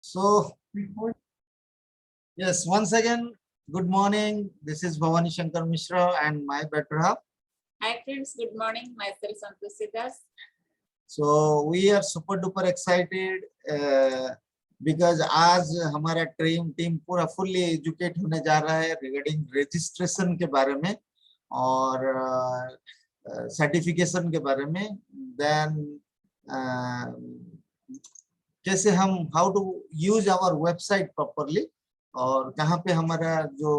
So, yes, once again, good morning. This is Bhavani Shankar Mishra and my better half. Hi friends, good morning. Myself Santoshi Das. So we are super duper excited because आज हमारा team पूरा fully educate होने जा रहा है regarding registration के बारे में और सर्टिफिकेशन के बारे में। देन कैसे हम how to use our website properly और कहाँ पे हमारा जो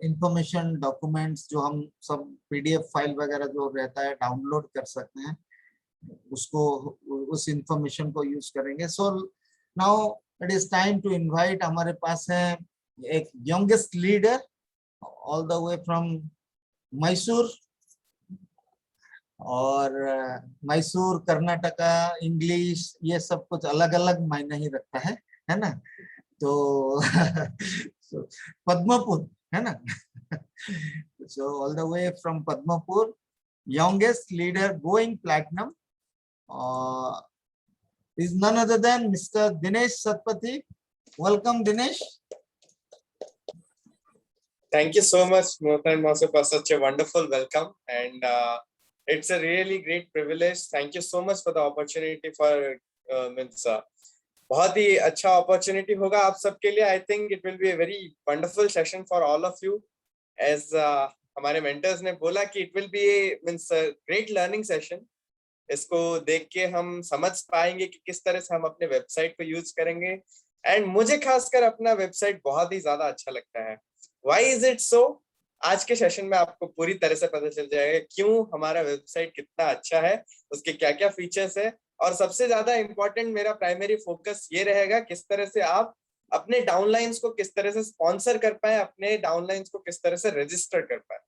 इंफॉर्मेशन डॉक्यूमेंट्स जो हम सब पीडीएफ फाइल वगैरह जो रहता है डाउनलोड कर सकते हैं उसको उस इंफॉर्मेशन को यूज करेंगे। So now it is time to invite, हमारे पास है एक youngest leader all the way from Mysore और मैसूर कर्नाटका इंग्लिश ये सब कुछ अलग अलग मायने ही रखता है ना। तो पद्मपुर है ना। So all the way from Padmapur, youngest leader going platinum is none other than Mr. Dinesh Satpathy. Welcome, Dinesh. Thank you so much, Mohtan Master, for such a wonderful welcome, and it's a really great privilege. Thank you so much for the opportunity. बहुत ही अच्छा opportunity होगा आप सबके लिए. I think it will be a very wonderful session for all of you. As हमारे mentors ने बोला कि it will be a great learning session. इसको देख के हम समझ पाएंगे कि किस तरह से हम अपने वेबसाइट को यूज करेंगे. एंड मुझे खासकर अपना वेबसाइट बहुत ही ज्यादा अच्छा लगता है. Why is it so? आज के सेशन में आपको पूरी तरह से पता चल जाएगा क्यों हमारा वेबसाइट कितना अच्छा है, उसके क्या क्या फीचर्स है, और सबसे ज्यादा इंपॉर्टेंट मेरा प्राइमरी फोकस ये रहेगा किस तरह से आप अपने डाउनलाइंस को किस तरह से स्पॉन्सर कर पाए, अपने डाउनलाइंस को किस तरह से रजिस्टर कर पाए,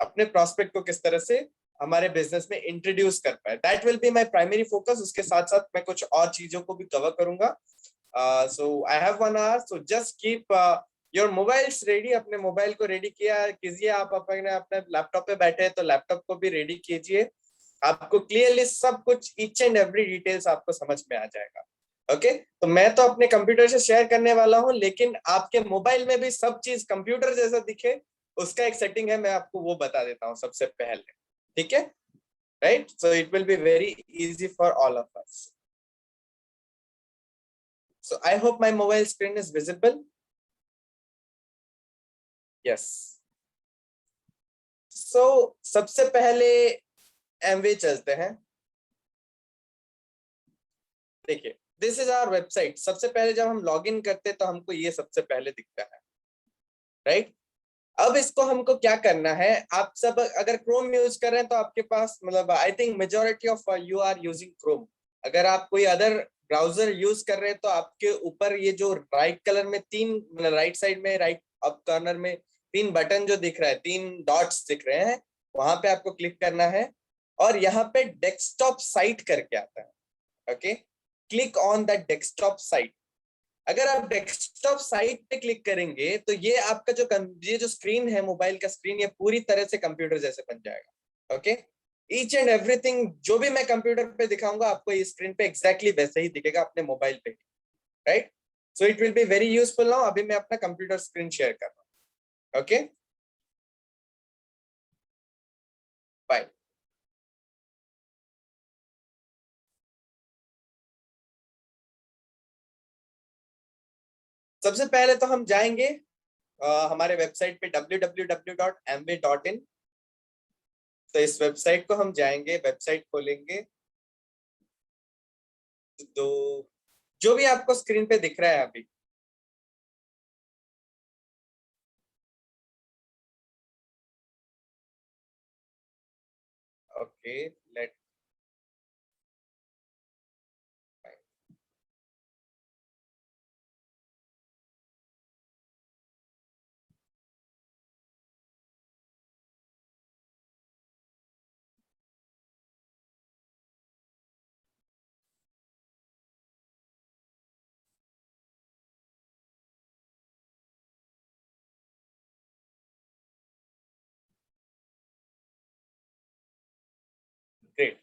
अपने प्रोस्पेक्ट को किस तरह से हमारे बिजनेस में इंट्रोड्यूस कर पाए. That will be my primary focus. उसके साथ साथ मैं कुछ और चीजों को भी कवर करूंगा. So I have 1 hour, so just keep your mobiles ready. अपने मोबाइल को रेडी किया कीजिए. आप अपने लैपटॉप पे बैठे हैं तो लैपटॉप को भी रेडी कीजिए. आपको क्लियरली सब कुछ ईच एंड एवरी डिटेल्स आपको समझ में आ जाएगा. ओके तो मैं तो अपने कंप्यूटर से शेयर करने वाला हूं, लेकिन आपके मोबाइल में भी सब चीज कंप्यूटर जैसा दिखे उसका एक सेटिंग है, मैं आपको वो बता देता हूं सबसे पहले. ठीक है, right? So it will be very easy for all of us. So I hope my mobile screen is visible. Yes. So सबसे पहले एमवे चलते हैं. देखिए, दिस इज आवर वेबसाइट. सबसे पहले जब हम लॉग इन करते हैं तो हमको ये सबसे पहले दिखता है, राइट? अब इसको हमको क्या करना है, आप सब अगर क्रोम यूज कर रहे हैं तो आपके पास मतलब I think majority of you are using Chrome. अगर आप कोई अदर ब्राउजर यूज कर रहे हैं तो आपके ऊपर ये जो राइट कलर में तीन राइट साइड में राइट अप कॉर्नर में 3 बटन जो दिख रहा है, 3 डॉट्स दिख रहे हैं, वहां पे आपको क्लिक करना है और यहाँ पे डेस्कटॉप साइट करके आता है. Okay, click on that desktop site. अगर आप डेस्कटॉप साइट पे क्लिक करेंगे तो ये आपका ये जो स्क्रीन है, मोबाइल का स्क्रीन, ये पूरी तरह से कंप्यूटर जैसे बन जाएगा. ओके, ईच एंड एवरीथिंग जो भी मैं कंप्यूटर पे दिखाऊंगा आपको ये स्क्रीन पे एग्जैक्टली वैसे ही दिखेगा अपने मोबाइल पे, right? So it will be very useful. Now अभी मैं अपना कंप्यूटर स्क्रीन शेयर कर रहा हूँ. Okay, bye. सबसे पहले तो हम जाएंगे हमारे वेबसाइट पे www.amway.in. तो इस वेबसाइट को हम जाएंगे, वेबसाइट खोलेंगे तो जो भी आपको स्क्रीन पे दिख रहा है अभी, ओके लेट ग्रेट.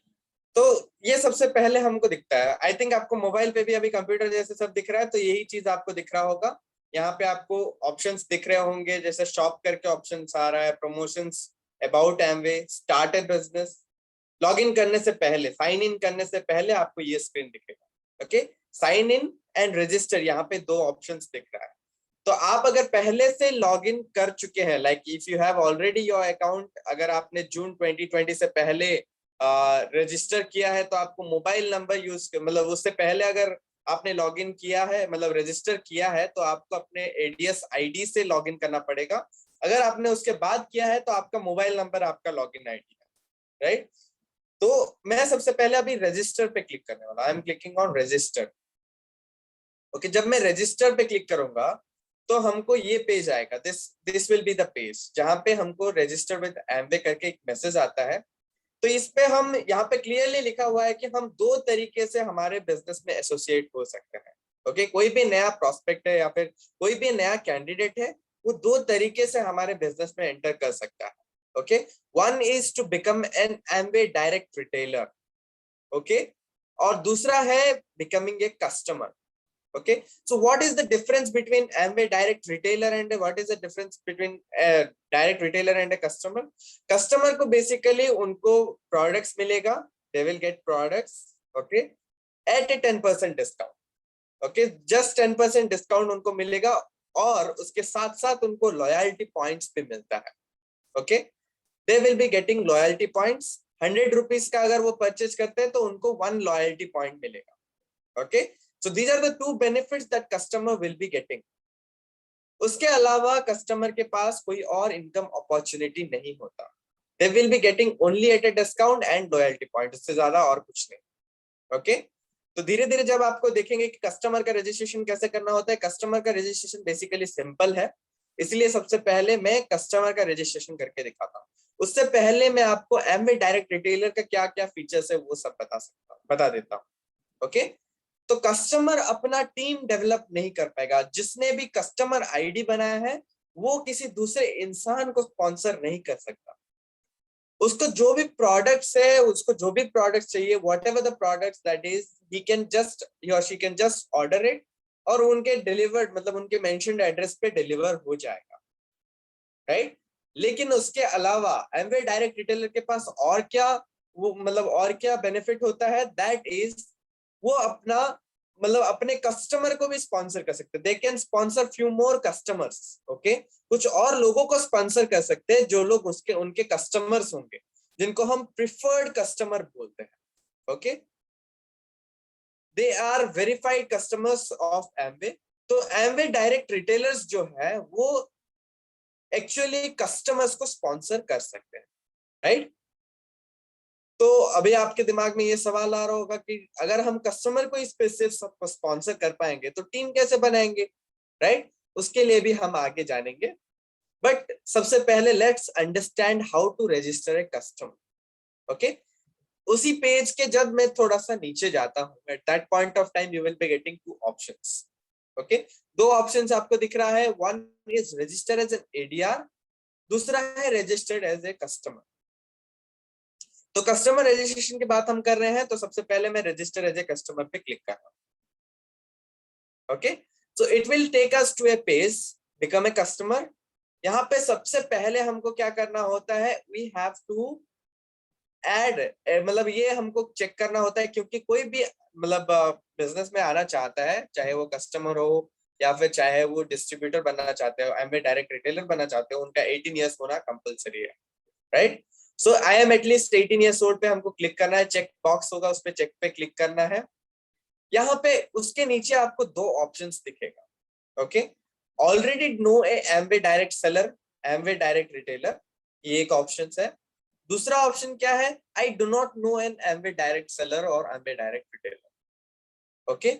तो ये सबसे पहले हमको दिखता है। आई थिंक आपको मोबाइल पे भी अभी कंप्यूटर जैसे सब दिख रहा है, तो यही चीज आपको दिख रहा होगा। यहाँ पे आपको ऑप्शंस दिख रहे होंगे, जैसे शॉप करके ऑप्शंस आ रहा है, promotions, about Amway, start A business. Log in करने से पहले, साइन इन करने से पहले आपको ये स्क्रीन दिखेगा। Okay, sign in and register, यहाँ पे दो ऑप्शंस दिख रहा है। तो आप अगर पहले से लॉग इन कर चुके हैं, like if you have already your account, अगर आपने जून 2020 से पहले रजिस्टर किया है, तो आपको मोबाइल नंबर यूज, मतलब उससे पहले अगर आपने लॉग इन किया है, मतलब रजिस्टर किया है, तो आपको अपने एडीएस आईडी से लॉग इन करना पड़ेगा। अगर आपने उसके बाद किया है तो आपका मोबाइल नंबर आपका लॉग इन आईडी है, राइट। तो मैं सबसे पहले अभी रजिस्टर पे क्लिक करने वाला, I am clicking on register. Okay, जब मैं रजिस्टर पे क्लिक करूंगा तो हमको ये पेज आएगा, this will be the page, जहां पे हमको रजिस्टर विद एमवे करके एक मैसेज आता है। तो इस पे हम, यहाँ पे क्लियरली लिखा हुआ है कि हम दो तरीके से हमारे बिजनेस में एसोसिएट हो सकते हैं। ओके, कोई भी नया प्रोस्पेक्ट है या फिर कोई भी नया कैंडिडेट है, वो दो तरीके से हमारे बिजनेस में एंटर कर सकता है। Okay, one is to become an Amway direct retailer. Okay, और दूसरा है becoming a customer. Okay, so what is the difference between Amway direct retailer and what is the difference between a direct retailer and a customer? Customer को basically उनको products मिलेगा, they will get products, okay, at a 10% discount. Okay, just 10% discount उनको मिलेगा, और उसके साथ साथ उनको loyalty points भी मिलता है। Okay, they will be getting loyalty points। 100 rupees का अगर वो परचेज करते हैं तो उनको 1 loyalty point मिलेगा। Okay, so these are the two benefits that customer will be getting। उसके अलावा कस्टमर के पास कोई और इनकम अपॉर्चुनिटी नहीं होता। They will be getting only at a discount and loyalty point, उससे ज्यादा और कुछ नहीं। ओके, तो धीरे धीरे जब आपको देखेंगे कि कस्टमर का रजिस्ट्रेशन कैसे करना होता है। कस्टमर का रजिस्ट्रेशन बेसिकली सिंपल है, इसलिए सबसे पहले मैं कस्टमर का रजिस्ट्रेशन करके दिखाता हूँ। उससे पहले मैं आपको एमवे डायरेक्ट रिटेलर का क्या क्या फीचर्स है वो सब बता देता हूँ। ओके, तो कस्टमर अपना टीम डेवलप नहीं कर पाएगा। जिसने भी कस्टमर आईडी बनाया है वो किसी दूसरे इंसान को स्पॉन्सर नहीं कर सकता। उसको जो भी प्रोडक्ट्स है, उसको जो भी प्रोडक्ट्स चाहिए, whatever the products that is, he can just, he और she can just order it, और उनके डिलीवर्ड, मतलब उनके मेंशन्ड एड्रेस पे डिलीवर हो जाएगा, राइट। लेकिन उसके अलावा एमवे डायरेक्ट रिटेलर के पास और क्या, वो मतलब और क्या बेनिफिट होता है, दैट इज वो अपना, मतलब अपने कस्टमर को भी स्पॉन्सर कर सकते हैं। They can sponsor few more customers. Okay, कुछ और लोगों को स्पॉन्सर कर सकते हैं जो लोग उसके उनके कस्टमर्स होंगे, जिनको हम प्रिफर्ड कस्टमर बोलते हैं। Okay, they are verified customers of Amway. तो एमवे डायरेक्ट रिटेलर्स जो है वो एक्चुअली कस्टमर्स को स्पॉन्सर कर सकते हैं, राइट। तो अभी आपके दिमाग में ये सवाल आ रहा होगा कि अगर हम कस्टमर को इस पे सिर्फ स्पॉन्सर कर पाएंगे तो टीम कैसे बनाएंगे, राइट। उसके लिए भी हम आगे जानेंगे, बट सबसे पहले let's understand how to register a customer. Okay, उसी पेज के जब मैं थोड़ा सा नीचे जाता हूँ, at that point of time you will be getting two options. Okay, दो ऑप्शंस आपको दिख रहा है, one is register as an ADR, दूसरा है रजिस्टर्ड एज ए कस्टमर। तो कस्टमर रजिस्ट्रेशन की बात हम कर रहे हैं, तो सबसे पहले मैं रजिस्टर एज ए कस्टमर पे क्लिक कर रहा हूं। Okay, so it will take us to a page become a customer. यहाँ पे सबसे पहले हमको क्या करना होता है, वी हैव टू ऐड, मतलब ये हमको चेक करना होता है, क्योंकि कोई भी मतलब बिजनेस में आना चाहता है, चाहे वो कस्टमर हो या फिर चाहे वो डिस्ट्रीब्यूटर बनना चाहते हो, एमवे डायरेक्ट रिटेलर बनना चाहते हो, उनका 18 ईयर्स होना कंपलसरी है, right. So I am at least 18 years old पे हमको क्लिक करना है, चेक बॉक्स होगा उस पे चेक पे क्लिक करना है। यहाँ पे उसके नीचे आपको दो ऑप्शंस दिखेगा। Okay, already know a Amway direct seller, Amway direct retailer, ये एक ऑप्शन है। दूसरा ऑप्शन क्या है, I do not know an Amway direct seller और एमवे डायरेक्ट रिटेलर। ओके,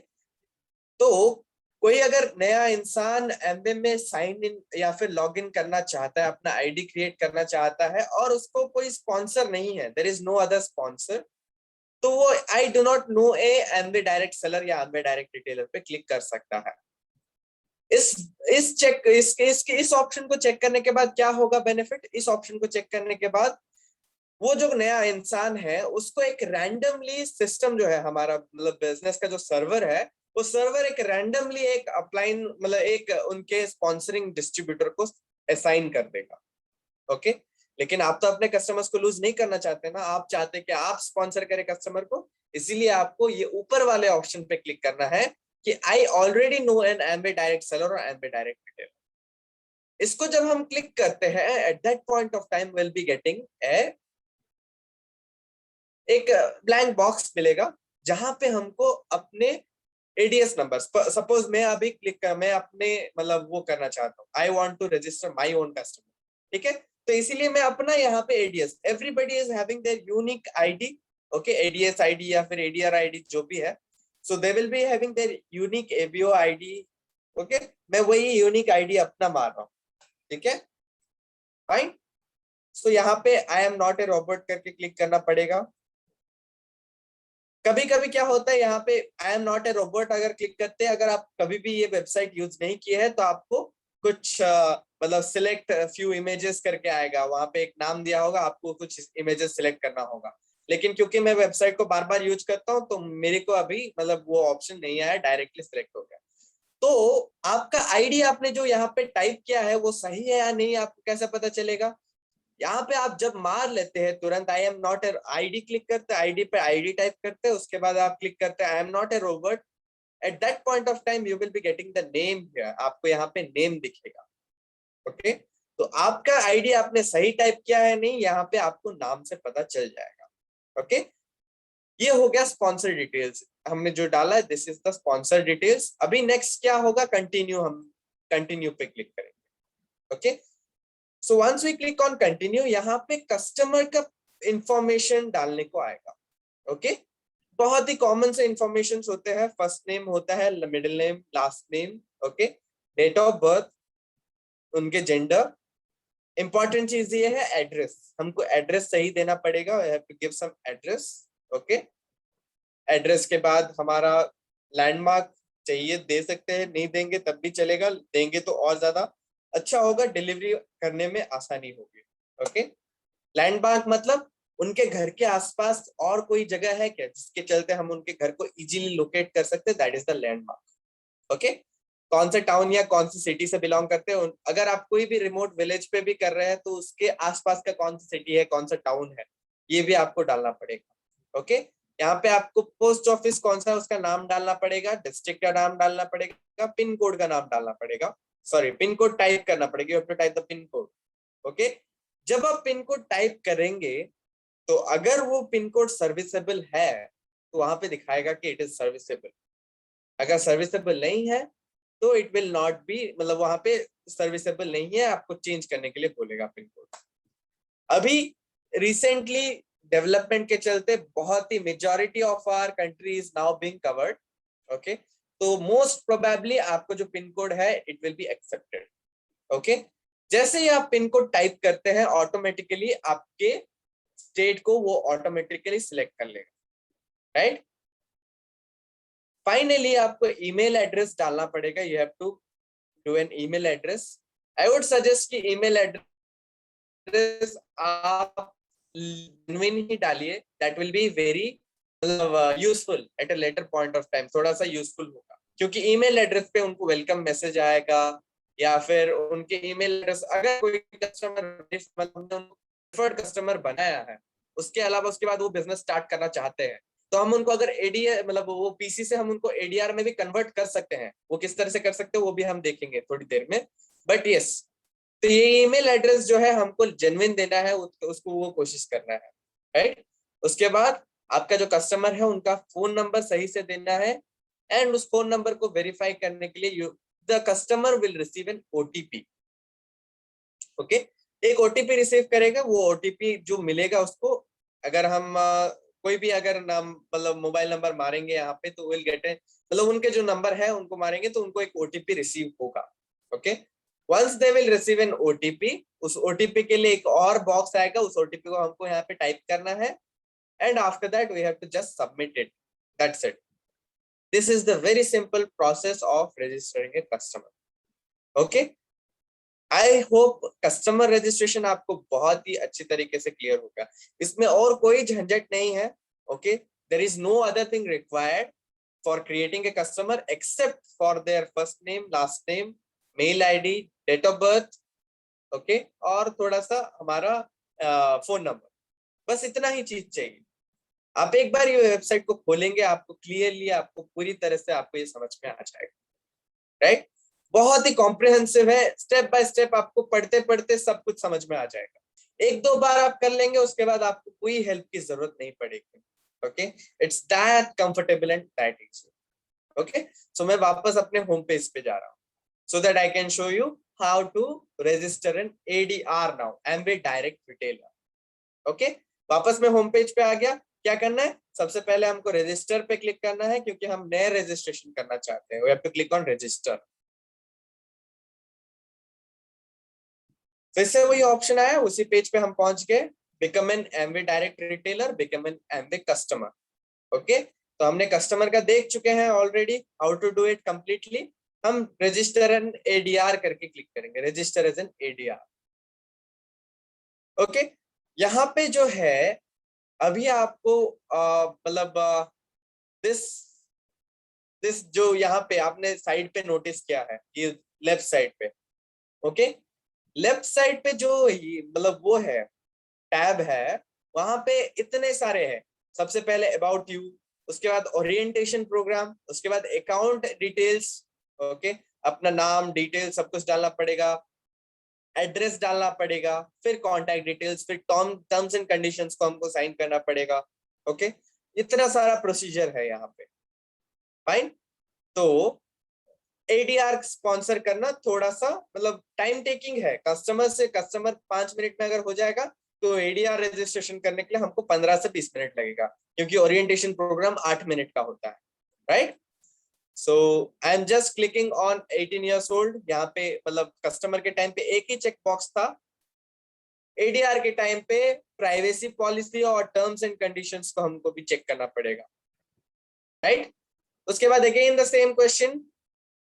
तो कोई अगर नया इंसान एमवे में साइन इन या फिर लॉग इन करना चाहता है, अपना आईडी क्रिएट करना चाहता है, और उसको कोई स्पॉन्सर नहीं है, there is no other sponsor, तो वो I do not know a Amway direct seller या एमवे डायरेक्ट रिटेलर पे क्लिक कर सकता है। इस ऑप्शन को चेक करने के बाद क्या होगा बेनिफिट, इस ऑप्शन को चेक करने के बाद वो जो नया इंसान है उसको एक रैंडमली सिस्टम जो है हमारा मतलब बिजनेस का जो सर्वर है, वो सर्वर एक रैंडमली एक अपलाइन मतलब एक उनके स्पॉन्सरिंग डिस्ट्रीब्यूटर को असाइन कर देगा। ओके, लेकिन आप तो अपने कस्टमर्स को लूज नहीं करना चाहते ना, आप चाहते कि आप स्पॉन्सर करें कस्टमर को, इसीलिए आपको ये ऊपर वाले ऑप्शन पे क्लिक करना है कि I already know an Amway direct seller और एमबे डायरेक्ट रिटेलर। इसको जब हम क्लिक करते हैं, at that point of time will be getting एक ब्लैंक बॉक्स मिलेगा जहां पे हमको अपने एडीएस नंबर, सपोज मैं अभी मैं अपने मतलब वो करना चाहता हूँ, I want to register my own customer, ठीक है, तो इसीलिए मैं अपना यहाँ पे ADS, everybody is having their unique ID, okay, ADS ID या फिर एडीआर आईडी जो भी है, so they will be having their unique ABO ID, okay, मैं वही यूनिक आईडी अपना मार रहा हूँ, ठीक है, फाइन। सो यहाँ पे आई एम नॉट ए रोबोट करके क्लिक करना पड़ेगा। कभी कभी क्या होता है यहाँ पे आई एम नॉट ए रोबोट अगर क्लिक करते हैं, अगर आप कभी भी ये वेबसाइट यूज नहीं किए है तो आपको कुछ मतलब सिलेक्ट फ्यू इमेजेस करके आएगा, वहां पे एक नाम दिया होगा, आपको कुछ इमेजेस सिलेक्ट करना होगा, लेकिन क्योंकि मैं वेबसाइट को बार बार यूज करता हूँ तो मेरे को अभी मतलब वो ऑप्शन नहीं आया, डायरेक्टली सिलेक्ट हो गया। तो आपका आईडी आपने जो यहाँ पे टाइप किया है वो सही है या नहीं, आपको कैसे पता चलेगा? यहाँ पे आप जब मार लेते हैं तुरंत आई am not A ID click करते हैं, आईडी पे आईडी टाइप करते हैं, उसके बाद आप क्लिक करते हैं आई am not a robot, eight that point of time you will be getting the name here, आपको यहाँ पे नेम दिखेगा। ओके, तो आपका आईडी आपने सही टाइप किया है नहीं, यहाँ पे आपको नाम से पता चल जाएगा। ओके, ये हो गया स्पॉन्सर डिटेल्स हमने जो डाला है, this is the sponsor details. अभी नेक्स्ट क्या होगा, कंटिन्यू, हम कंटिन्यू पे क्लिक करेंगे। Okay, so once we click on continue, यहाँ पे कस्टमर का इंफॉर्मेशन डालने को आएगा। ओके, बहुत ही कॉमन से इंफॉर्मेशन होते हैं, फर्स्ट नेम होता है, middle name, last name, okay, date of birth, उनके जेंडर, इंपॉर्टेंट चीज ये है एड्रेस, हमको एड्रेस सही देना पड़ेगा, we have to give some address. Okay, address के बाद हमारा लैंडमार्क चाहिए, दे सकते हैं, नहीं देंगे तब भी चलेगा, देंगे तो और ज्यादा अच्छा होगा, डिलीवरी करने में आसानी होगी। ओके, लैंडमार्क मतलब उनके घर के आसपास और कोई जगह है क्या जिसके चलते हम उनके घर को इजीली लोकेट कर सकते हैं, that is the landmark. Okay, कौन से टाउन या कौन सी सिटी से बिलोंग करते हैं, अगर आप कोई भी रिमोट विलेज पे भी कर रहे हैं तो उसके आसपास का कौन सी सिटी है, कौन सा टाउन है, ये भी आपको डालना पड़ेगा। ओके, यहाँ पे आपको पोस्ट ऑफिस कौन सा है उसका नाम डालना पड़ेगा, डिस्ट्रिक्ट का नाम डालना पड़ेगा, पिन कोड का नाम डालना पड़ेगा, सॉरी पिन कोड टाइप करना पड़ेगा, you have to type the pin code. Okay, जब आप पिन कोड टाइप करेंगे तो अगर वो पिन कोड सर्विसेबल है तो वहां पे दिखाएगा कि इट इज सर्विसेबल, अगर सर्विसेबल नहीं है तो इट विल नॉट बी, मतलब वहां पे सर्विसेबल नहीं है, आपको चेंज करने के लिए बोलेगा पिन कोड। अभी रिसेंटली डेवलपमेंट के चलते बहुत ही majority of our country is now being covered. Okay, तो मोस्ट प्रोबेबली आपको जो पिन कोड है it will be accepted. Okay, जैसे ही आप पिन कोड टाइप करते हैं ऑटोमेटिकली आपके स्टेट को वो ऑटोमेटिकली सिलेक्ट कर लेगा, राइट। फाइनली आपको ईमेल एड्रेस डालना पड़ेगा, you have to do an email address. I would suggest कि ईमेल एड्रेस आप जेन्युइन ही डालिए, that will be very useful at a later point of time, थोड़ा सा यूजफुल होगा, क्योंकि ईमेल एड्रेस पे उनको वेलकम मैसेज आएगा, या फिर उनके ईमेल एड्रेस, अगर कोई कस्टमर बनाया है उसके अलावा उसके बाद वो बिजनेस स्टार्ट करना चाहते हैं तो हम उनको अगर एडीआर मतलब वो पीसी से हम उनको एडीआर में भी कन्वर्ट कर सकते हैं, वो किस तरह से कर सकते हैं वो भी हम देखेंगे थोड़ी देर में। बट यस, तो ये ईमेल एड्रेस जो है हमको जेन्युइन देना है, उसको वो कोशिश करना है, राइट। उसके बाद आपका जो कस्टमर है उनका फोन नंबर सही से देना है, एंड उस फोन नंबर को वेरीफाई करने के लिए the customer will receive an OTP. Okay, एक ओटीपी रिसीव करेगा, वो ओटीपी जो मिलेगा उसको अगर हम कोई भी अगर नाम मतलब मोबाइल नंबर मारेंगे यहाँ पे तो विल गेट मतलब उनके जो नंबर है उनको मारेंगे तो उनको एक ओटीपी रिसीव होगा। Okay, once they will receive an OTP, उस ओटीपी के लिए एक और बॉक्स आएगा, उस ओटीपी को हमको यहाँ पे टाइप करना है, and after that we have to just submit it, that's it. This is the very simple process of registering a customer. Okay, I hope customer registration आपको बहुत ही अच्छी तरीके से क्लियर होगा, इसमें और कोई झंझट नहीं है. Okay, there is no other thing required for creating a customer except for their first name, last name, mail ID, date of birth. Okay, और थोड़ा सा हमारा फोन नंबर, बस इतना ही चीज चाहिए. आप एक बार ये वेबसाइट को खोलेंगे, आपको क्लियरली, आपको पूरी तरह से आपको ये समझ में आ जाएगा. राइट, बहुत ही कॉम्प्रिहेंसिव है, स्टेप बाय स्टेप आपको पढ़ते पढ़ते सब कुछ समझ में आ जाएगा. एक दो बार आप कर लेंगे, उसके बाद आपको कोई हेल्प की जरूरत नहीं पड़ेगी. Okay, it's that comfortable and that easy. Okay, so मैं वापस अपने होम पेज पे जा रहा हूँ, so that I can show you how to register an ADR now, Amway Direct Retailer. Okay, वापस मैं होम पेज पे आ गया. क्या करना है, सबसे पहले हमको रजिस्टर पे क्लिक करना है, क्योंकि हम नए रजिस्ट्रेशन करना चाहते हैं. We have to click on register. फिर से वही ऑप्शन आया, उसी पेज पे हम पहुंच गए. Become an Amway Direct Retailer, become an Amway customer. Okay, तो हमने कस्टमर का देख चुके हैं already, how to do it completely. हम रजिस्टर एन एडीआर करके क्लिक करेंगे, register as an ADR. Okay, यहाँ पे जो है अभी आपको मतलब दिस दिस जो यहाँ पे आपने साइड पे नोटिस किया है, ये लेफ्ट साइड पे. ओके, लेफ्ट साइड पे जो मतलब वो है टैब है, वहां पे इतने सारे हैं. सबसे पहले अबाउट यू, उसके बाद ओरिएंटेशन प्रोग्राम, उसके बाद अकाउंट डिटेल्स. ओके, अपना नाम, डिटेल सब कुछ डालना पड़ेगा, एड्रेस डालना पड़ेगा, फिर कॉन्टैक्ट डिटेल्स, फिर टर्म्स एंड कंडीशंस को हमको साइन करना पड़ेगा. ओके, इतना सारा प्रोसीजर है यहाँ पे. फाइन, तो एडीआर स्पॉन्सर करना थोड़ा सा मतलब टाइम टेकिंग है. कस्टमर से कस्टमर 5 मिनट में अगर हो जाएगा, तो एडीआर रजिस्ट्रेशन करने के लिए हमको 15 से 20 मिनट लगेगा, क्योंकि ओरिएंटेशन प्रोग्राम 8 मिनट का होता है. Right, so I am just clicking on 18 years old. यहाँ पे मतलब कस्टमर के टाइम पे एक ही चेक बॉक्स था, एडीआर के टाइम पे प्राइवेसी पॉलिसी और टर्म्स एंड कंडीशंस को हमको भी चेक करना पड़ेगा. राइट, उसके बाद again the same question,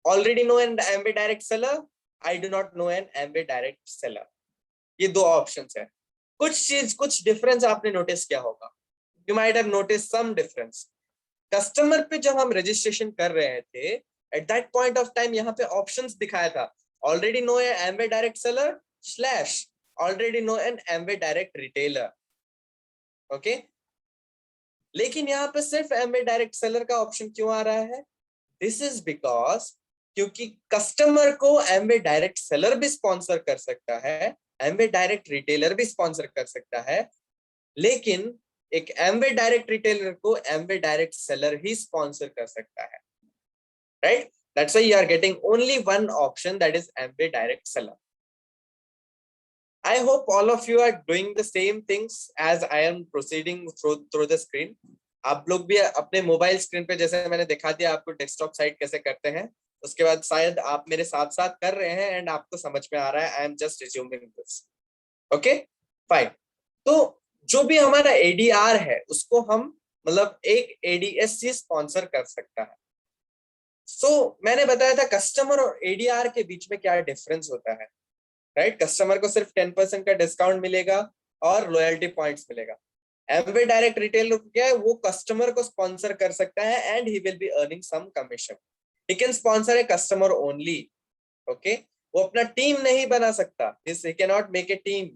already know an Amway Direct Seller, I do not know an Amway Direct Seller. ये दो ऑप्शंस है. कुछ डिफरेंस आपने नोटिस किया होगा. You might have noticed some difference. Customer पे जब हम रजिस्ट्रेशन कर रहे थे, at that point of time यहाँ पे ऑप्शंस दिखाया था, already know an Amway Direct Seller / already know an Amway Direct Retailer. Okay, लेकिन यहाँ पे सिर्फ Amway Direct Seller का ऑप्शन क्यों आ रहा है? दिस इज बिकॉज क्योंकि कस्टमर को Amway Direct Seller भी स्पॉन्सर कर सकता है, Amway Direct Retailer भी स्पॉन्सर कर सकता है, लेकिन एक Amway Direct Retailer को Amway Direct Seller ही स्पॉन्सर कर सकता है. Right, that's why you are getting only one option, that is Amway Direct Seller. I hope all of you are doing the same things as I am proceeding through the screen. आप लोग भी अपने mobile screen पे, जैसे मैंने दिखा दिया आपको डेस्कटॉप साइट कैसे करते हैं, उसके बाद शायद आप मेरे साथ साथ कर रहे हैं एंड आपको समझ में आ रहा है. I am just resuming this. Okay, fine. तो जो भी हमारा एडीआर है, उसको हम मतलब एक एडीएस से स्पॉन्सर कर सकता है. मैंने बताया था कस्टमर और एडीआर के बीच में क्या डिफरेंस होता है. राइट, कस्टमर को सिर्फ 10% का डिस्काउंट मिलेगा और लॉयल्टी पॉइंट्स मिलेगा. Amway Direct Retailer क्या है, वो कस्टमर को स्पॉन्सर कर सकता है and he will be earning some commission. He can sponsor a customer only. Okay, वो अपना टीम नहीं बना सकता, this he can not make a team.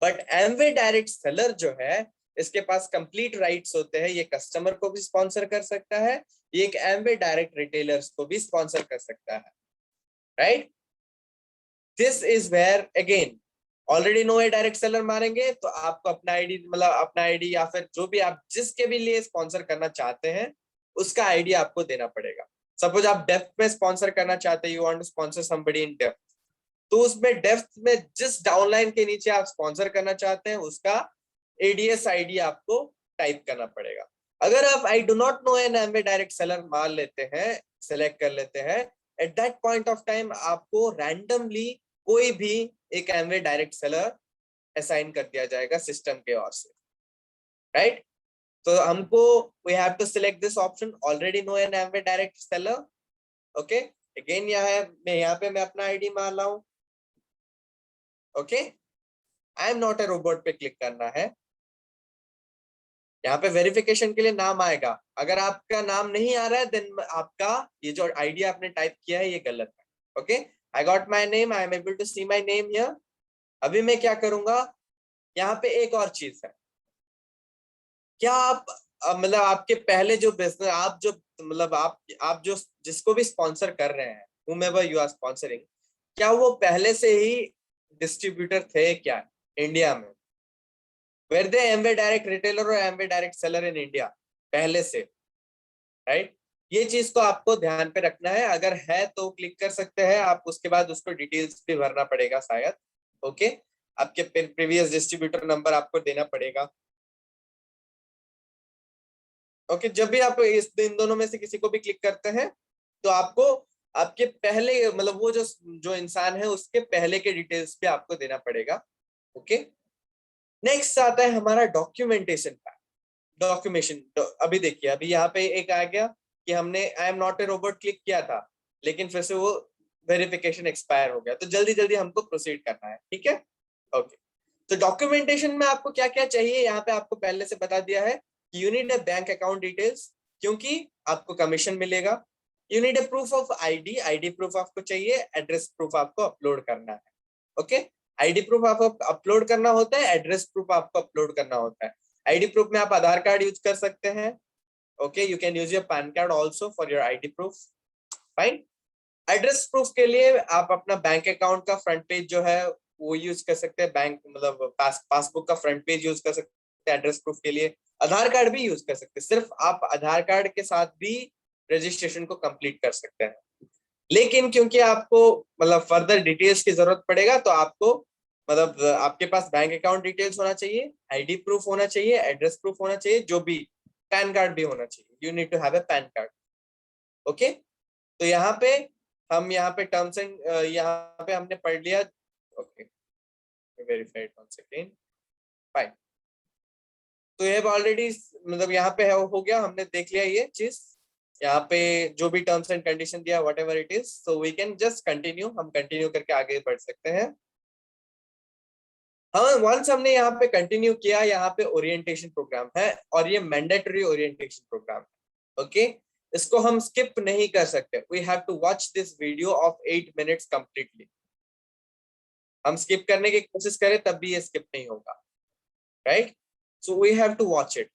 But Amway Direct Seller जो है, इसके पास कंप्लीट राइट्स होते हैं, ये कस्टमर को भी स्पॉन्सर कर सकता है, ये एक Amway Direct Retailers को भी स्पॉन्सर कर सकता है. Right, this is where again already know a direct seller मारेंगे तो आपको अपना आईडी, मतलब अपना आईडी या फिर जो भी आप जिसके भी लिए स्पॉन्सर करना चाहते हैं उसका आईडी आपको देना पड़ेगा. सपोज आप डेप्थ में स्पॉन्सर करना चाहते हैं, you want to sponsor somebody in depth, तो उसमें डेप्थ में जिस डाउनलाइन के नीचे आप स्पॉन्सर करना चाहते हैं उसका एडीएस आईडी आपको टाइप करना पड़ेगा. अगर आप I do not know an Amway direct seller मान लेते हैं, सिलेक्ट कर लेते हैं, at that point of time आपको रैंडमली कोई भी एक Amway डायरेक्ट सेलर असाइन कर दिया जाएगा सिस्टम के ओर से. राइट, तो हमको we have to select this option, already know an Amway direct seller. Okay, again यहाँ पे मैं अपना आईडी मार रहा हूँ. Okay, I am not a robot पे क्लिक करना है। यहाँ पे वेरिफिकेशन के लिए नाम आएगा, अगर आपका नाम नहीं आ रहा है देन आपका ये जो आईडी आपने टाइप किया है ये गलत है। Okay, I got my name, I am able to see my name here. अभी मैं क्या करूंगा, यहाँ पे एक और चीज है, क्या आप मतलब आपके पहले जो बिजनेस आप जो मतलब आप जो जिसको भी स्पॉन्सर कर रहे हैं, whomever you are sponsoring, क्या वो पहले से ही डिस्ट्रीब्यूटर थे क्या इंडिया में? Were they Amway direct retailer or Amway direct seller in India पहले से, राइट? ये चीज को आपको ध्यान पे रखना है, अगर है तो क्लिक कर सकते हैं आप, उसके बाद उसको डिटेल्स भी भरना पड़ेगा शायद। ओके, आपके प्रीवियस डिस्ट्रीब्यूटर नंबर आपको देना पड़ेगा। ओके, जब भी आप इन दोनों में से किसी को भी क्लिक करते हैं तो आपको आपके पहले मतलब वो जो इंसान है उसके पहले के डिटेल्स भी आपको देना पड़ेगा। ओके, नेक्स्ट आता है हमारा डॉक्यूमेंटेशन का। अभी देखिए, अभी यहाँ पे एक आ गया कि हमने आई am not a robot click किया था, लेकिन फिर से वो वेरिफिकेशन एक्सपायर हो गया, तो जल्दी जल्दी हमको प्रोसीड करना है। ठीक है, ओके। तो डॉक्यूमेंटेशन में आपको क्या क्या चाहिए, यहाँ पे आपको पहले से बता दिया है कि you need a bank account details, क्योंकि आपको कमीशन मिलेगा। You need a proof of ID proof आपको चाहिए, एड्रेस प्रूफ आपको अपलोड करना है। ओके, आईडी प्रूफ आपको अपलोड करना होता है, एड्रेस प्रूफ आपको अपलोड करना होता है। आईडी प्रूफ में आप आधार कार्ड यूज कर सकते हैं। Okay, you can use your pan card also for your ID proof, fine. Address proof के लिए आप अपना बैंक अकाउंट का फ्रंट पेज जो है वो यूज कर सकते हैं, बैंक मतलब पासबुक का फ्रंट पेज यूज कर सकते हैं एड्रेस प्रूफ के लिए। आधार कार्ड भी यूज कर सकते हैं, सिर्फ आप आधार कार्ड के साथ भी रजिस्ट्रेशन को कंप्लीट कर सकते हैं, लेकिन क्योंकि आपको मतलब फर्दर डिटेल्स की जरूरत पड़ेगा तो आपको मतलब आपके पास बैंक अकाउंट डिटेल्स होना चाहिए, आईडी प्रूफ होना चाहिए, एड्रेस प्रूफ होना चाहिए, जो भी पैन कार्ड भी होना चाहिए, you need to have a PAN card. Okay, तो यहाँ पे हम यहाँ पे टर्म्स एंड यहाँ पे हमने पढ़ लिया। Okay, verified, one second, fine. तो ये ऑलरेडी मतलब यहाँ पे हो गया, हमने देख लिया ये चीज। यहाँ पे जो भी टर्म्स एंड कंडीशन दिया whatever it is, so we can just continue, हम कंटिन्यू करके आगे बढ़ सकते हैं। हाँ, वंस हमने यहाँ पे कंटिन्यू किया, यहाँ पे ओरिएंटेशन प्रोग्राम है और ये मैंडेटरी ओरिएंटेशन प्रोग्राम है। ओके, इसको हम स्किप नहीं कर सकते, we have to watch this video of 8 minutes completely. हम स्किप करने की कोशिश करें तब भी ये स्किप नहीं होगा, right? So we have to watch it.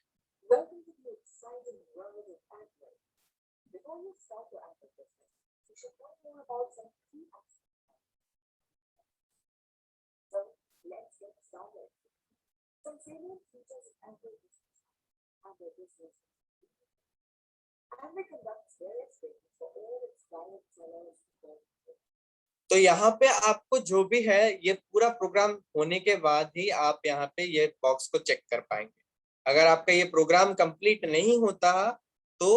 Some salient features Amway business and their business. Amway conducts various trainings for all its direct sellers. तो यहाँ पे आपको जो भी है ये पूरा प्रोग्राम होने के बाद ही आप यहाँ पे ये बॉक्स को चेक कर पाएंगे। अगर आपका ये प्रोग्राम कंप्लीट नहीं होता तो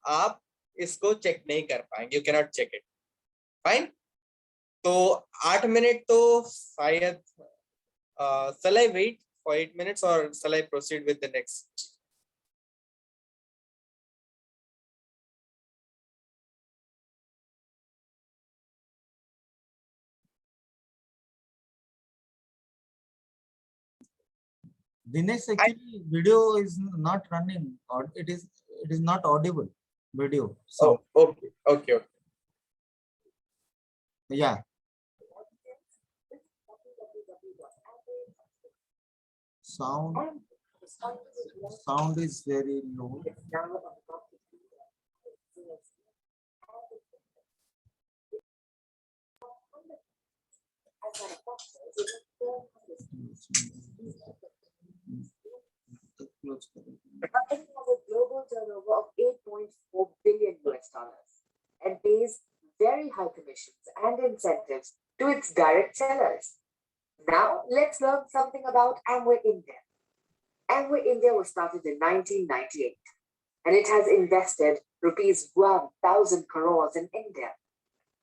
आप इसको चेक नहीं कर पाएंगे, you can not check it, fine. तो 8 मिनट तो शायद shall I wait for 8 minutes or shall I proceed with the next? Dinesh, actually video is not running, or it is not audible video. So Okay. yeah. Sound is very low. The company has a global turnover of $8.4 billion and pays very high commissions and incentives to its direct sellers. Now, let's learn something about Amway India. Amway India was started in 1998 and it has invested rupees 1,000 crores in India,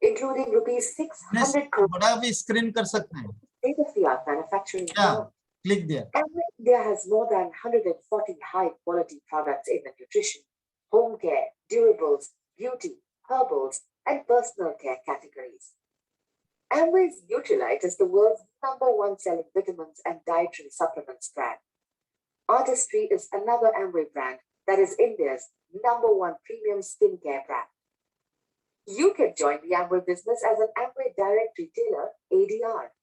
including rupees 600 crores. बड़ा भी screen कर सकते हैं. State-of-the-art manufacturing. Yeah, click there. Amway India has more than 140 high-quality products in the nutrition, home care, durables, beauty, herbals, and personal care categories. Amway's Nutrilite is the world's #1 selling vitamins and dietary supplements brand. Artistry is another Amway brand that is India's #1 premium skincare brand. You can join the Amway business as an Amway direct retailer, ADR.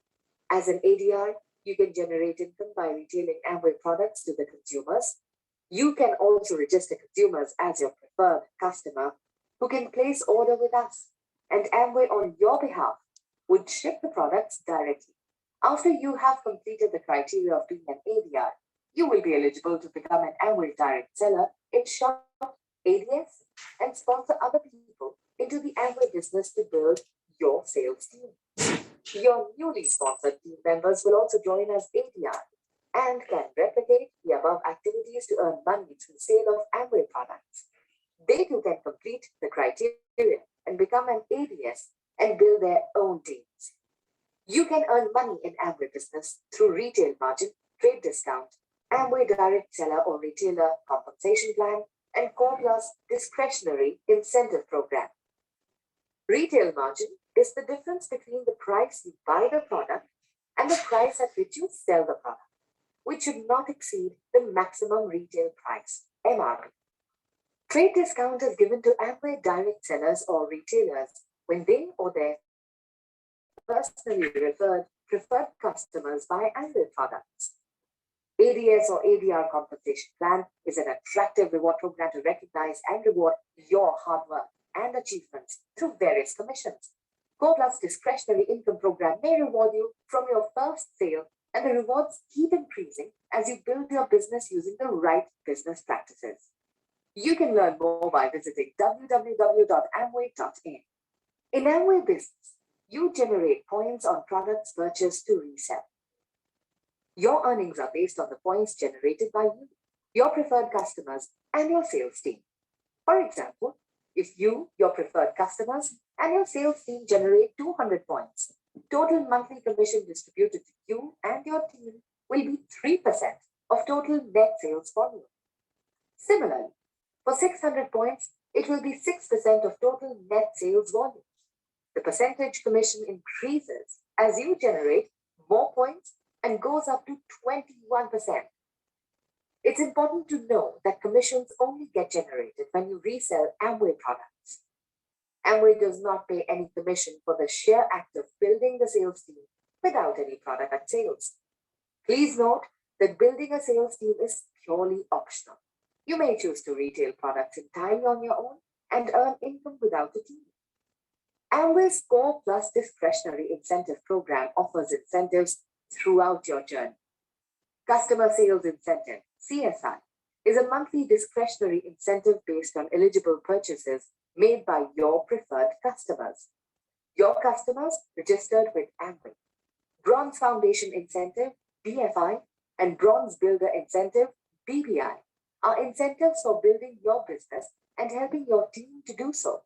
As an ADR, you can generate income by retailing Amway products to the consumers. You can also register consumers as your preferred customer who can place order with us, and Amway on your behalf would ship the products directly. After you have completed the criteria of being an ADR, you will be eligible to become an Amway direct seller, in short, ADS, and sponsor other people into the Amway business to build your sales team. Your newly sponsored team members will also join as ADR and can replicate the above activities to earn money through sale of Amway products. They too can complete the criteria and become an ADS and build their own teams. You can earn money in Amway business through retail margin, trade discount, Amway direct seller or retailer compensation plan, and Core Plus discretionary incentive program. Retail margin is the difference between the price you buy the product and the price at which you sell the product, which should not exceed the maximum retail price, MRP. Trade discount is given to Amway direct sellers or retailers when they or their personally referred preferred customers buy Amway products. ADS or ADR compensation plan is an attractive reward program to recognize and reward your hard work and achievements through various commissions. Core Plus discretionary income program may reward you from your first sale, and the rewards keep increasing as you build your business using the right business practices. You can learn more by visiting www.amway.in. In Amway business, you generate points on products purchased to resell. Your earnings are based on the points generated by you, your preferred customers, and your sales team. For example, if you, your preferred customers, and your sales team generate 200 points, total monthly commission distributed to you and your team will be 3% of total net sales volume. Similarly, for 600 points, it will be 6% of total net sales volume. The percentage commission increases as you generate more points and goes up to 21%. It's important to know that commissions only get generated when you resell Amway products. Amway does not pay any commission for the sheer act of building the sales team without any product sales. Please note that building a sales team is purely optional. You may choose to retail products entirely on your own and earn income without a team. Amway's Core Plus discretionary incentive program offers incentives throughout your journey. Customer Sales Incentive, CSI, is a monthly discretionary incentive based on eligible purchases made by your preferred customers. Your customers registered with Amway. Bronze Foundation Incentive, BFI, and Bronze Builder Incentive, BBI, are incentives for building your business and helping your team to do so.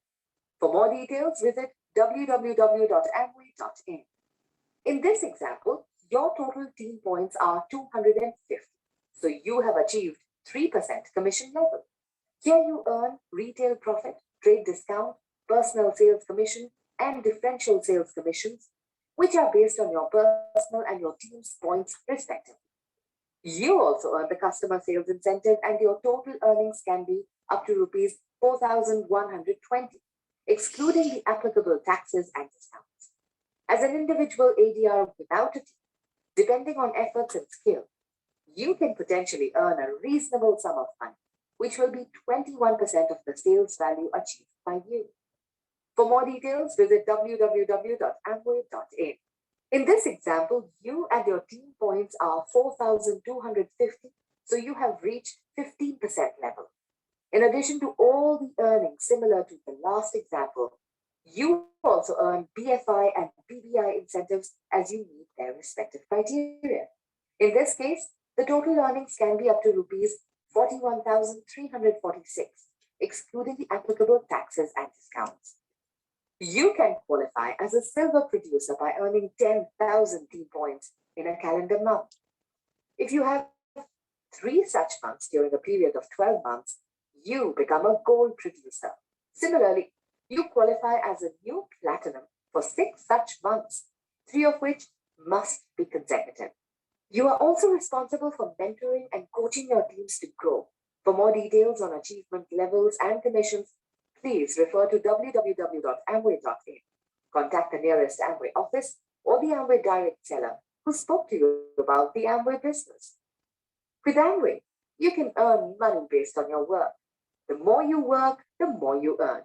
For more details, visit www.amway.in. In this example, your total team points are 250, so you have achieved 3% commission level. Here you earn retail profit, trade discount, personal sales commission, and differential sales commissions, which are based on your personal and your team's points respectively. You also earn the customer sales incentive, and your total earnings can be up to rupees 4,120, excluding the applicable taxes and discounts. As an individual ADR without a team, depending on efforts and skill, you can potentially earn a reasonable sum of money, which will be 21% of the sales value achieved by you. For more details, visit www.amway.in. In this example, you and your team points are 4,250, so you have reached 15% level. In addition to all the earnings similar to the last example, you also earn BFI and BBI incentives as you meet their respective criteria. In this case, the total earnings can be up to rupees 41,346, excluding the applicable taxes and discounts. You can qualify as a silver producer by earning 10,000 team points in a calendar month. If you have 3 such months during a period of 12 months, you become a gold producer. Similarly, you qualify as a new platinum for 6 such months, 3 of which must be consecutive. You are also responsible for mentoring and coaching your teams to grow. For more details on achievement levels and commissions, please refer to www.amway.in. Contact the nearest Amway office or the Amway direct seller who spoke to you about the Amway business. With Amway, you can earn money based on your work. The more you work, the more you earn.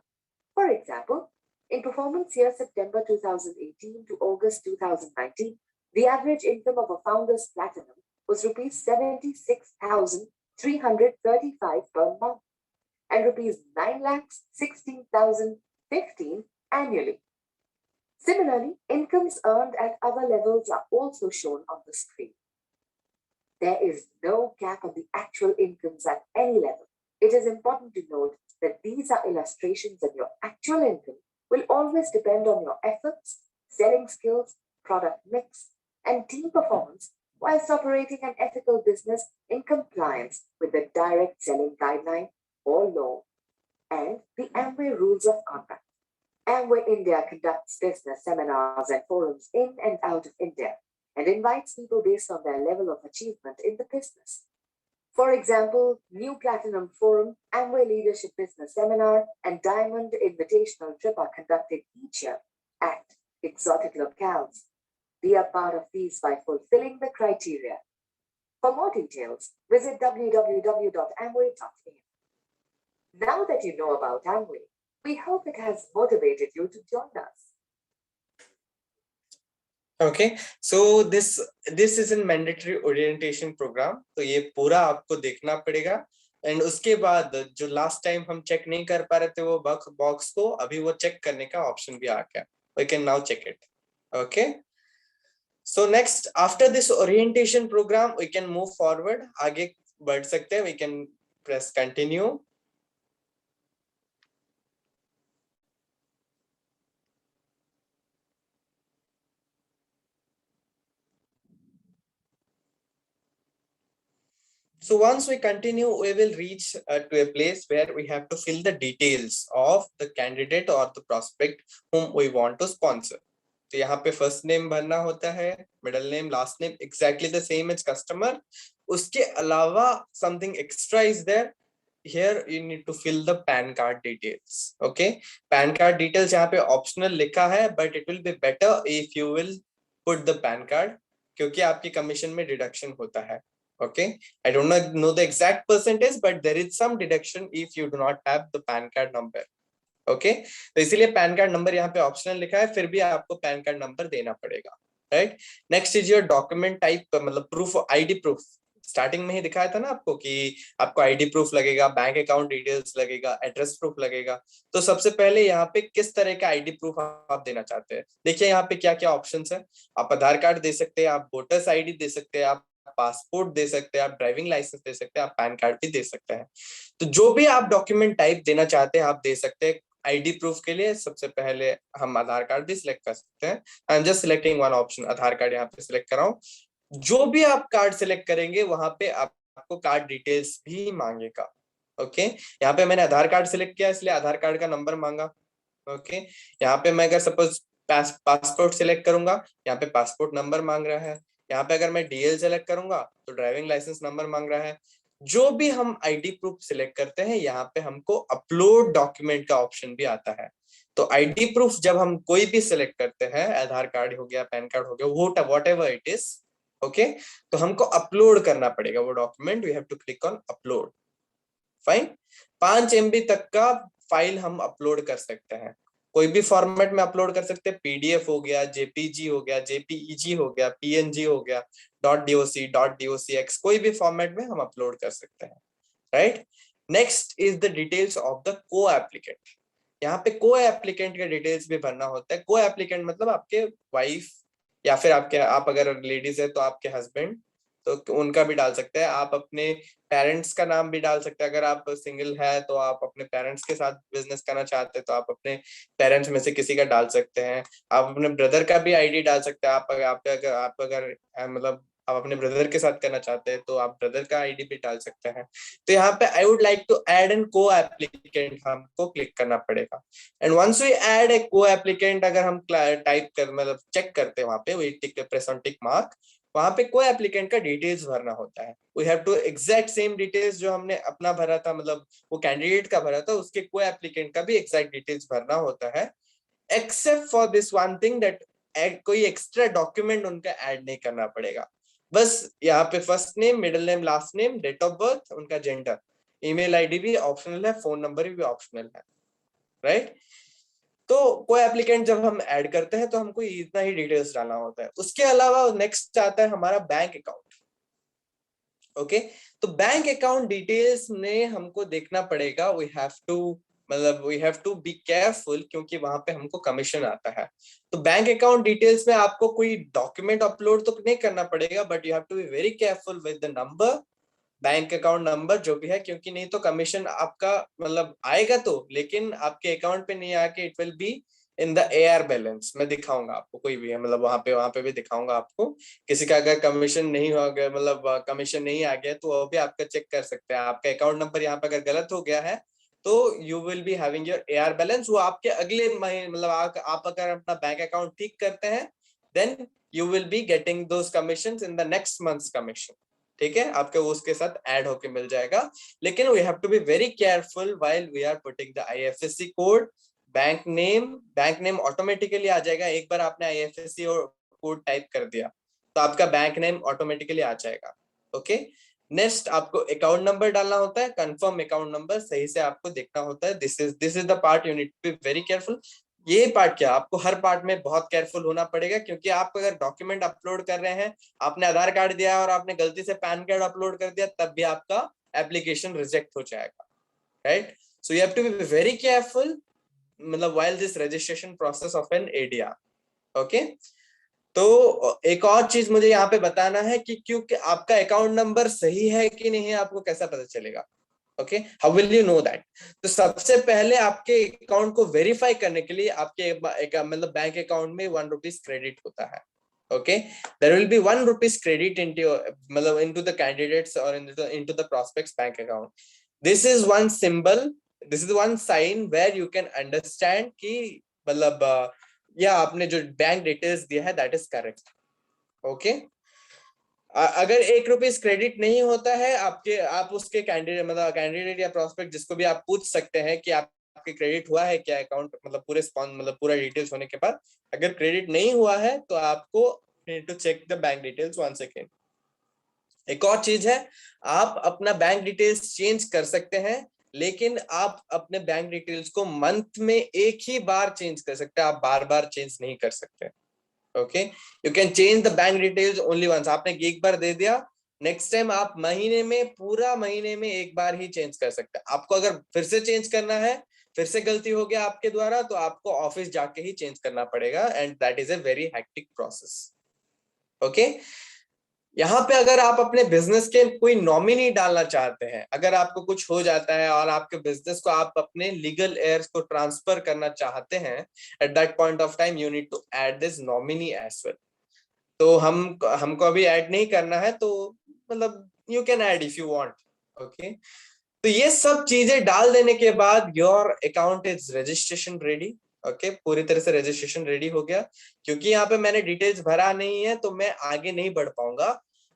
For example, in performance year September 2018 to August 2019, the average income of a founder's platinum was rupees 76,335 per month and rupees 9,16,015 annually. Similarly, incomes earned at other levels are also shown on the screen. There is no cap on the actual incomes at any level. It is important to note that these are illustrations and your actual income will always depend on your efforts, selling skills, product mix, and team performance whilst operating an ethical business in compliance with the direct selling guideline or law and the Amway rules of conduct. Amway India conducts business seminars and forums in and out of India and invites people based on their level of achievement in the business. For example, New Platinum Forum, Amway Leadership Business Seminar, and Diamond Invitational Trip are conducted each year at exotic locales. Be a part of these by fulfilling the criteria. For more details, visit www.amway.in. Now that you know about Amway, we hope it has motivated you to join us. Okay, so this is a mandatory orientation program. तो ये पूरा आपको देखना पड़ेगा and उसके बाद जो last time हम चेक नहीं कर पा रहे थे वो बॉक्स को अभी वो चेक करने का ऑप्शन भी आ गया. We can now check it. Okay. So next, after this orientation program, we can move forward. आगे बढ़ सकते हैं. We can press continue. So once we continue, we will reach to a place where we have to fill the details of the candidate or the prospect whom we want to sponsor. तो यहाँ पे first name भरना होता है, middle name, last name exactly the same as customer. उसके अलावा something extra is there. Here you need to fill the PAN card details. Okay, PAN card details यहाँ पे optional लिखा है, but it will be better if you will put the PAN card क्योंकि आपकी commission में deduction होता है. Okay, I don't know the exact percentage, but there is some deduction if you do not have the PAN card number. Okay, तो इसीलिए pan card number यहाँ पे optional लिखा है, फिर भी आपको पैन कार्ड नंबर देना पड़ेगा. Right. Next is your document type, मतलब प्रूफ, आईडी प्रूफ. स्टार्टिंग में ही दिखाया था ना आपको कि आपको आईडी प्रूफ लगेगा, बैंक अकाउंट डिटेल्स लगेगा, एड्रेस प्रूफ लगेगा. तो सबसे पहले यहाँ पे किस तरह का आईडी प्रूफ आप देना चाहते हैं. देखिए यहाँ पे क्या क्या ऑप्शंस है. आप आधार कार्ड दे सकते हैं, आप वोटर्स आईडी दे सकते हैं, आप पासपोर्ट दे सकते हैं, आप ड्राइविंग लाइसेंस दे सकते हैं, आप पैन कार्ड भी दे सकते हैं. तो जो भी आप डॉक्यूमेंट टाइप देना चाहते हैं आप दे सकते हैं. आईडी प्रूफ के लिए सबसे पहले हम आधार कार्ड भी सिलेक्ट कर सकते हैं. I am just selecting one option, Aadhaar card यहाँ पे सिलेक्ट कर रहा हूँ. जो भी आप कार्ड सिलेक्ट करेंगे वहां पे आपको कार्ड डिटेल्स भी मांगेगा. ओके, यहाँ पे मैंने आधार कार्ड सिलेक्ट किया इसलिए आधार कार्ड का नंबर मांगा. ओके, यहाँ पे मैं अगर सपोज पासपोर्ट सिलेक्ट करूंगा, यहाँ पे पासपोर्ट नंबर मांग रहा है. यहाँ पे अगर मैं डीएल सेलेक्ट करूंगा तो ड्राइविंग लाइसेंस नंबर मांग रहा है. जो भी हम आईडी प्रूफ सिलेक्ट करते हैं यहाँ पे हमको अपलोड डॉक्यूमेंट का ऑप्शन भी आता है. तो आईडी प्रूफ जब हम कोई भी सिलेक्ट करते हैं, आधार कार्ड हो गया, पैन कार्ड हो गया, वो व्हाटएवर इट इज, ओके, तो हमको अपलोड करना पड़ेगा वो document. We have to click on upload. Fine. 5 MB तक का फाइल हम अपलोड कर सकते हैं. कोई भी फॉर्मेट में अपलोड कर सकते हैं. पीडीएफ हो गया, जेपीजी हो गया, जेपीईजी हो गया, पीएनजी हो गया, .doc, .docx, कोई भी फॉर्मेट में हम अपलोड कर सकते हैं. Right. Next is the details of the को एप्लीकेंट. यहाँ पे को एप्लीकेंट के डिटेल्स भी भरना होता है. को एप्लीकेंट मतलब आपके वाइफ या फिर आप अगर लेडीज है तो आपके हस्बैंड, तो उनका भी डाल सकते हैं. आप अपने पेरेंट्स का नाम भी डाल सकते हैं. अगर आप सिंगल है तो आप अपने पेरेंट्स के साथ बिजनेस करना चाहते हैं तो आप अपने पेरेंट्स में से किसी का डाल सकते हैं. आप अपने ब्रदर का भी आईडी डाल सकते हैं. आप अगर मतलब आप अपने ब्रदर के साथ करना चाहते हैं तो आप ब्रदर का आईडी भी डाल सकते हैं। तो यहाँ पे I would like to add an co applicant हमको क्लिक करना पड़ेगा। And once we add a co applicant, अगर हम टाइप कर मतलब चेक करते हैं वहां पे we tick press on tick mark, वहां पे को एप्लीकेंट का डिटेल्स भरना होता है। We have to exact same details जो हमने अपना भरा था, मतलब वो कैंडिडेट का भरा था, उसके को एप्लीकेंट का भी एग्जैक्ट डिटेल्स भरना होता है, except for this one thing that कोई एक्स्ट्रा डॉक्यूमेंट उनका ऐड नहीं करना पड़ेगा। बस यहाँ पे first name, middle name, last name, date of birth, उनका जेंडर, ईमेल आईडी भी ऑप्शनल है, फोन नंबर भी ऑप्शनल है, राइट। तो कोई एप्लीकेंट जब हम ऐड करते हैं तो हमको इतना ही डिटेल्स डालना होता है। उसके अलावा नेक्स्ट आता है हमारा बैंक अकाउंट। ओके, तो बैंक अकाउंट डिटेल्स में हमको देखना पड़ेगा, we have to be careful, क्योंकि वहां पे हमको कमीशन आता है। तो बैंक अकाउंट डिटेल्स में आपको कोई डॉक्यूमेंट अपलोड तो नहीं करना पड़ेगा, but you have to be very careful with the number, bank account number जो भी है, क्योंकि नहीं तो कमीशन आपका मतलब आएगा तो, लेकिन आपके अकाउंट पे नहीं आके it will be in the AR balance. मैं दिखाऊंगा आपको, कोई भी है मतलब वहां पे भी दिखाऊंगा आपको। किसी का अगर कमीशन नहीं हो गया, मतलब कमीशन नहीं आ गया, तो वो भी आपका चेक कर सकते हैं। आपका अकाउंट नंबर यहाँ पे अगर गलत हो गया है तो you will be having your AR balance, वो आपके अगले महीने मतलब आप अगर अपना बैंक अकाउंट ठीक करते हैं then you will be getting those commissions in the next months commission. ठीक है, आपके उसके साथ ऐड होके मिल जाएगा। लेकिन we have to be very careful while we are putting the IFSC code. Bank name automatically आ जाएगा। एक बार आपने IFSC कोड टाइप कर दिया तो आपका बैंक नेम ऑटोमेटिकली आ जाएगा। ओके, नेक्स्ट आपको अकाउंट नंबर डालना होता है, कंफर्म अकाउंट नंबर सही से आपको देखना होता है। This is the part you need to be very careful. ये पार्ट क्या, आपको हर पार्ट में बहुत केयरफुल होना पड़ेगा, क्योंकि आप अगर डॉक्यूमेंट अपलोड कर रहे हैं, आपने आधार कार्ड दिया और आपने गलती से पैन कार्ड अपलोड कर दिया, तब भी आपका एप्लीकेशन रिजेक्ट हो जाएगा, right. So you have to be very careful मतलब while this registration process of an ADR। Okay, तो एक और चीज मुझे यहाँ पे बताना है कि क्योंकि आपका अकाउंट नंबर सही है कि नहीं है, आपको कैसा पता चलेगा। Okay, how will you know that. तो सबसे पहले आपके अकाउंट को वेरीफाई करने के लिए आपके मतलब बैंक अकाउंट में 1 रुपीज क्रेडिट होता है। Okay, there will be 1 rupees credit into मतलब इनटू द कैंडिडेट्स और into the prospects bank account. This is one symbol, this is one sign where you can understand कि मतलब या आपने जो बैंक डिटेल्स दिया है दैट इज करेक्ट। ओके, अगर 1 रुपीज क्रेडिट नहीं होता है आपके, आप उसके कैंडिडेट मतलब कैंडिडेट या प्रोस्पेक्ट जिसको भी आप पूछ सकते हैं कि आपके क्रेडिट हुआ है क्या अकाउंट, मतलब पूरे मतलब पूरा डिटेल्स होने के बाद। अगर क्रेडिट नहीं हुआ है तो आपको need to check the bank details once again. एक और चीज है, आप अपना बैंक डिटेल्स चेंज कर सकते हैं, लेकिन आप अपने बैंक डिटेल्स को मंथ में एक ही बार चेंज कर सकते हैं, आप बार बार चेंज नहीं कर सकते। Okay, you can change the bank details only once. आपने एक बार दे दिया, नेक्स्ट टाइम आप महीने में पूरा महीने में एक बार ही चेंज कर सकते हैं। आपको अगर फिर से चेंज करना है, फिर से गलती हो गया आपके द्वारा, तो आपको ऑफिस जाके ही चेंज करना पड़ेगा and that is a very hectic process. Okay, यहाँ पे अगर आप अपने बिजनेस के कोई नॉमिनी डालना चाहते हैं, अगर आपको कुछ हो जाता है और आपके बिजनेस को आप अपने लीगल एयर्स को ट्रांसफर करना चाहते हैं, at that point of time you need to add this nominee as well. तो हमको अभी ऐड नहीं करना है, तो मतलब you can add if you want. Okay, तो ये सब चीजें डाल देने के बाद your account is registration ready. Okay, पूरी तरह से रजिस्ट्रेशन रेडी हो गया। क्योंकि यहाँ पे मैंने डिटेल्स भरा नहीं है तो मैं आगे नहीं बढ़ पाऊंगा,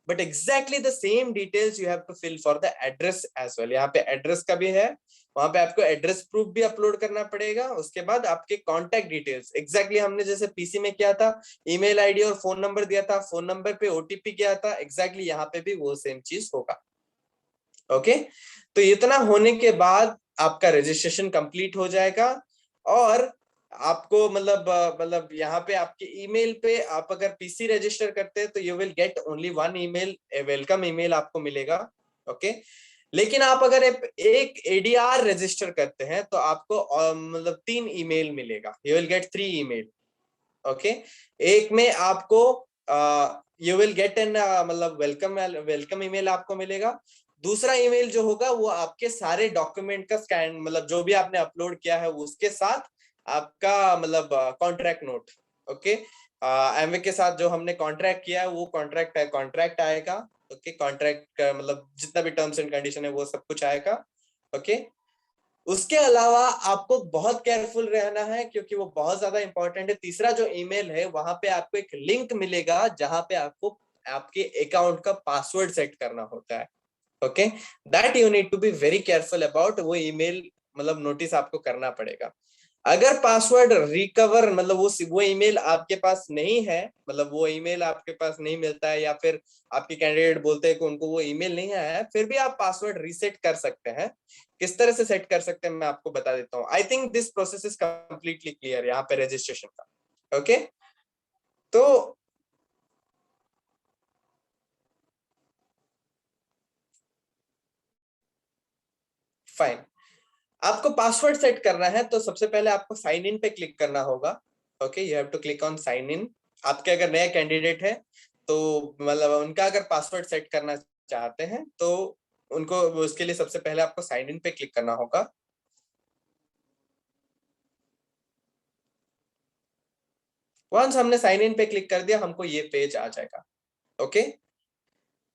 but exactly the same details you have to fill for the address as well. यहाँ पे एड्रेस का भी है, वहां पे आपको एड्रेस प्रूफ भी अपलोड करना पड़ेगा। उसके बाद आपके कॉन्टैक्ट डिटेल्स एग्जैक्टली हमने जैसे पीसी में किया था, ईमेल आईडी और फोन नंबर दिया था, फोन नंबर पे OTP किया था, एग्जैक्टली यहाँ पे भी वो सेम चीज होगा। ओके, तो इतना होने के बाद आपका रजिस्ट्रेशन कंप्लीट हो जाएगा और आपको मतलब यहाँ पे आपके ईमेल पे आप अगर PC रजिस्टर करते हैं तो you will get only 1 email, welcome email आपको मिलेगा। ओके, लेकिन आप अगर एक ADR रजिस्टर करते हैं तो आपको मतलब 3 ईमेल मिलेगा, you will gate 3 email. Okay, एक में आपको यू विल गेट एन मतलब वेलकम ईमेल आपको मिलेगा। दूसरा ईमेल जो होगा वो आपके सारे डॉक्यूमेंट का स्कैन मतलब जो भी आपने अपलोड किया है उसके साथ आपका मतलब कॉन्ट्रैक्ट नोट। ओके, एमवे के साथ जो हमने कॉन्ट्रैक्ट किया है वो कॉन्ट्रैक्ट आएगा। ओके, कॉन्ट्रैक्ट का मतलब जितना भी टर्म्स एंड कंडीशन है वो सब कुछ आएगा। ओके, उसके अलावा आपको बहुत केयरफुल रहना है क्योंकि वो बहुत ज्यादा इंपॉर्टेंट है। तीसरा जो ईमेल है वहां पे आपको एक लिंक मिलेगा जहां पे आपको आपके अकाउंट का पासवर्ड सेट करना होता है। Okay, that you need to be very careful about. वो ईमेल मतलब नोटिस आपको करना पड़ेगा। अगर पासवर्ड रिकवर मतलब वो ईमेल आपके पास नहीं है, मतलब वो ईमेल आपके पास नहीं मिलता है या फिर आपके कैंडिडेट बोलते हैं कि उनको वो ईमेल नहीं आया है, फिर भी आप पासवर्ड रीसेट कर सकते हैं। किस तरह से सेट कर सकते हैं मैं आपको बता देता हूँ। I think this process is completely clear यहाँ पे रजिस्ट्रेशन का। ओके, तो फाइन, आपको पासवर्ड सेट करना है तो सबसे पहले आपको साइन इन पे क्लिक करना होगा। Okay, you have to click on sign in. आपके अगर नए कैंडिडेट है तो मतलब उनका अगर पासवर्ड सेट करना चाहते हैं तो उनको उसके लिए सबसे पहले आपको साइन इन पे क्लिक करना होगा। वंस हमने साइन इन पे क्लिक कर दिया हमको ये पेज आ जाएगा। ओके,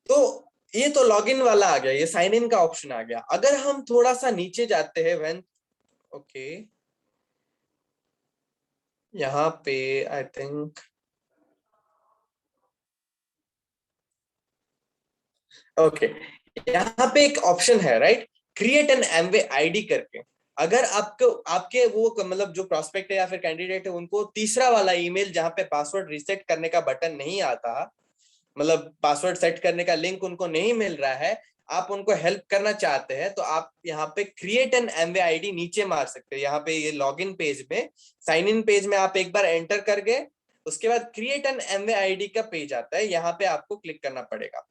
तो ये तो लॉगिन वाला आ गया, ये साइन इन का ऑप्शन आ गया। अगर हम थोड़ा सा नीचे जाते हैं व्हेन ओके यहाँ पे आई थिंक ओके यहाँ पे एक ऑप्शन है right, create an Amway ID करके। अगर आपको आपके वो मतलब जो प्रोस्पेक्ट है या फिर कैंडिडेट है उनको तीसरा वाला ईमेल जहां पे पासवर्ड रीसेट करने का बटन नहीं आता, मतलब पासवर्ड सेट करने का लिंक उनको नहीं मिल रहा है, आप उनको हेल्प करना चाहते हैं तो आप यहाँ पे क्रिएट एन एमवे आईडी नीचे मार सकते हैं। यहाँ पे ये लॉगिन पेज में साइन इन पेज में आप एक बार एंटर कर गए, उसके बाद क्रिएट एन एमवे आईडी का पेज आता है, यहाँ पे आपको क्लिक करना पड़ेगा।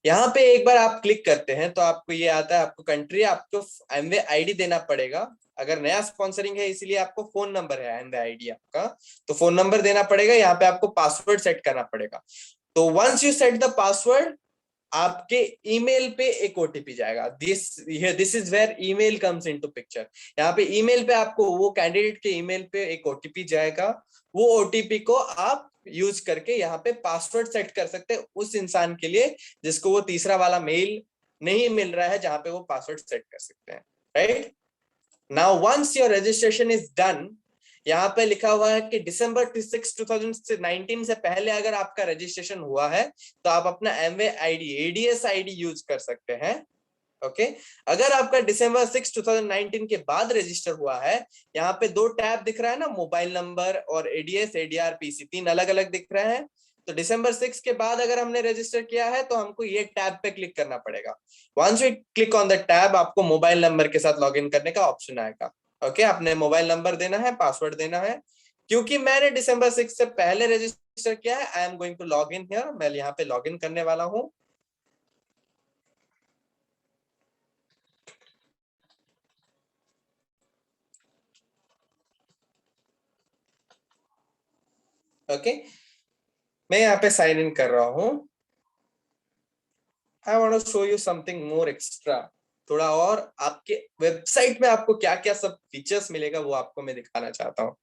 यहाँ पे एक बार आप क्लिक करते हैं तो आपको ये आता है, आपको कंट्री आपको एमवे आईडी देना पड़ेगा। अगर नया स्पॉन्सरिंग है इसलिए आपको फोन नंबर है एमवे आईडी आपका, तो फोन नंबर देना पड़ेगा। यहाँ पे आपको पासवर्ड सेट करना पड़ेगा। तो once you set the password आपके ईमेल पे एक ओटीपी जाएगा। This is where email comes into picture. यहाँ पे ईमेल पे आपको वो कैंडिडेट के ईमेल पे एक ओटीपी जाएगा। वो ओटीपी को आप यूज करके यहाँ पे पासवर्ड सेट कर सकते हैं उस इंसान के लिए जिसको वो तीसरा वाला मेल नहीं मिल रहा है जहां पे वो पासवर्ड सेट कर सकते हैं। Right now once your registration is done, यहाँ पे लिखा हुआ है कि December 6, 2019 से पहले अगर आपका रजिस्ट्रेशन हुआ है तो आप अपना Amway ID ADS ID use कर सकते हैं। ओके, अगर आपका December 6, 2019 के बाद रजिस्टर हुआ है, यहाँ पे दो टैब दिख रहा है ना, मोबाइल नंबर और एडीएस एडीआर पीसी, तीन अलग अलग दिख रहे हैं। तो December 6 के बाद अगर हमने रजिस्टर किया है तो हमको ये टैब पे क्लिक करना पड़ेगा। Once we click on the tab आपको मोबाइल नंबर के साथ लॉगिन करने का ऑप्शन आएगा। ओके, आपने मोबाइल नंबर देना है, पासवर्ड देना है। क्योंकि मैंने December 6 से पहले रजिस्टर किया है, I am going to log in here. मैं यहाँ पे लॉग इन करने वाला हूँ। ओके, मैं यहाँ पे साइन इन कर रहा हूँ। I want to show you something more extra. थोड़ा और आपके वेबसाइट में आपको क्या क्या सब फीचर्स मिलेगा वो आपको मैं दिखाना चाहता हूँ।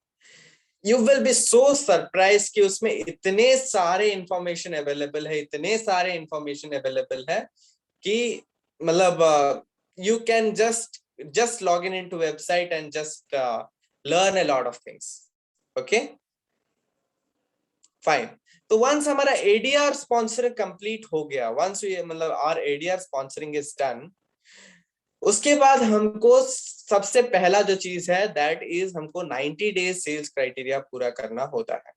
You will B so surprise कि उसमें इतने सारे इंफॉर्मेशन अवेलेबल है, इतने सारे इंफॉर्मेशन अवेलेबल है कि मतलब you can just log in into website and just learn a lot of things. Okay, fine. तो वंस हमारा एडीआर स्पॉन्सर कंप्लीट हो गया, वंस ये मतलब our ADR sponsoring is done, उसके बाद हमको सबसे पहला जो चीज है दैट इज हमको 90 डेज सेल्स क्राइटेरिया पूरा करना होता है।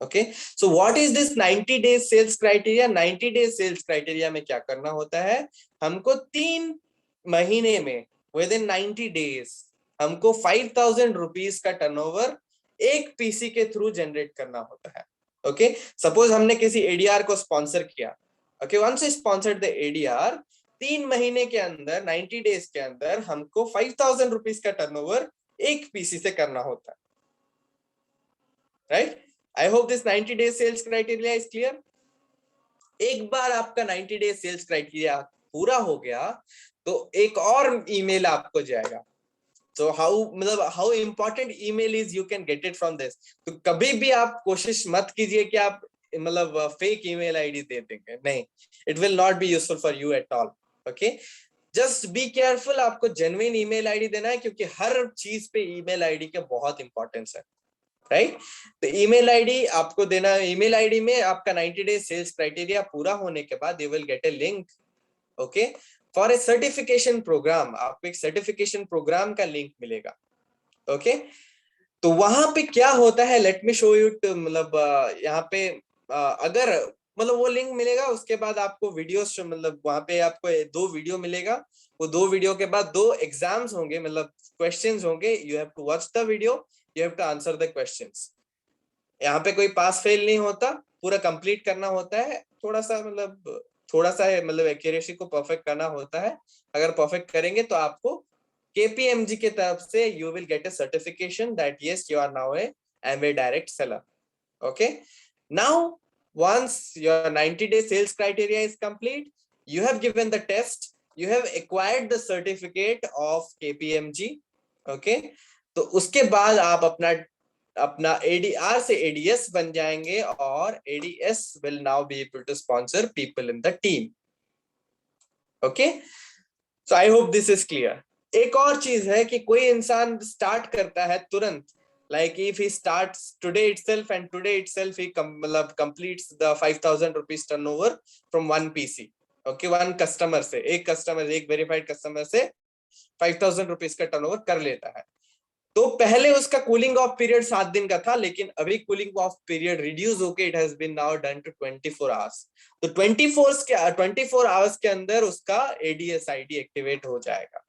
Okay, so what is this 90 days sales criteria? 90 days sales criteria में क्या करना होता है, हमको 3 महीने में विद इन 90 डेज हमको 5,000 रुपीज का टर्नओवर एक पीसी के थ्रू जनरेट करना होता है। ओके, सपोज हमने किसी एडीआर को स्पॉन्सर किया। Okay, once sponsored the ADR, 3 महीने के अंदर 90 डेज के अंदर हमको 5,000 रुपीज का टर्नओवर एक पीसी से करना होता है। Right, I hope this 90 days sales criteria is clear. एक बार आपका 90 डेज सेल्स क्राइटेरिया पूरा हो गया तो एक और ईमेल आपको जाएगा। So how important email is, you can get it from this. तो कभी भी आप कोशिश मत कीजिए कि आप मतलब fake email ID दे देंगे, नहीं, it will not be useful for you at all. Okay, just be careful, आपको genuine email ID देना है, क्योंकि हर चीज पे email ID के बहुत इंपॉर्टेंस है, राइट? तो ईमेल आईडी आपको देना है। ईमेल आईडी में आपका 90 डेज सेल्स क्राइटेरिया पूरा होने के बाद you will get a link, okay, for a certification program. आपको एक सर्टिफिकेशन प्रोग्राम का लिंक मिलेगा, ओके। तो वहां पे क्या होता है, लेट मी शो यू, मतलब यहाँ पे अगर मतलब वो लिंक मिलेगा, उसके बाद आपको वीडियोस, मतलब वहां पे आपको 2 वीडियो मिलेगा, वो 2 वीडियो के बाद 2 एग्जाम्स होंगे, मतलब क्वेश्चंस होंगे, you have to watch the video, you have to answer the questions. यहाँ पे कोई पास फेल नहीं होता, पूरा कंप्लीट करना होता है, थोड़ा सा मतलब एक्यूरेसी को परफेक्ट करना होता है। अगर परफेक्ट करेंगे तो आपको KPMG की तरफ से you will get a certification that yes you are now a Amway direct seller, okay. Now once your 90-day sales criteria is complete, you have given the test, you have acquired the certificate of KPMG, okay। तो उसके बाद आप अपना ADR से ADS बन जाएंगे, और ADS will now be able to sponsor people in the team, okay। So I hope this is clear. एक और चीज है कि कोई इंसान स्टार्ट करता है तुरंत, like if he starts today itself and today itself he मतलब completes the 5,000 rupees turnover from one PC, okay, one customer से, एक verified customer से 5,000 rupees का turnover कर लेता है। तो पहले उसका कूलिंग ऑफ पीरियड 7 दिन का था, लेकिन अभी कूलिंग ऑफ पीरियड रिड्यूस होके it has been now done to 24 hours. तो 24 आवर्स के अंदर उसका ADS ID एक्टिवेट हो जाएगा,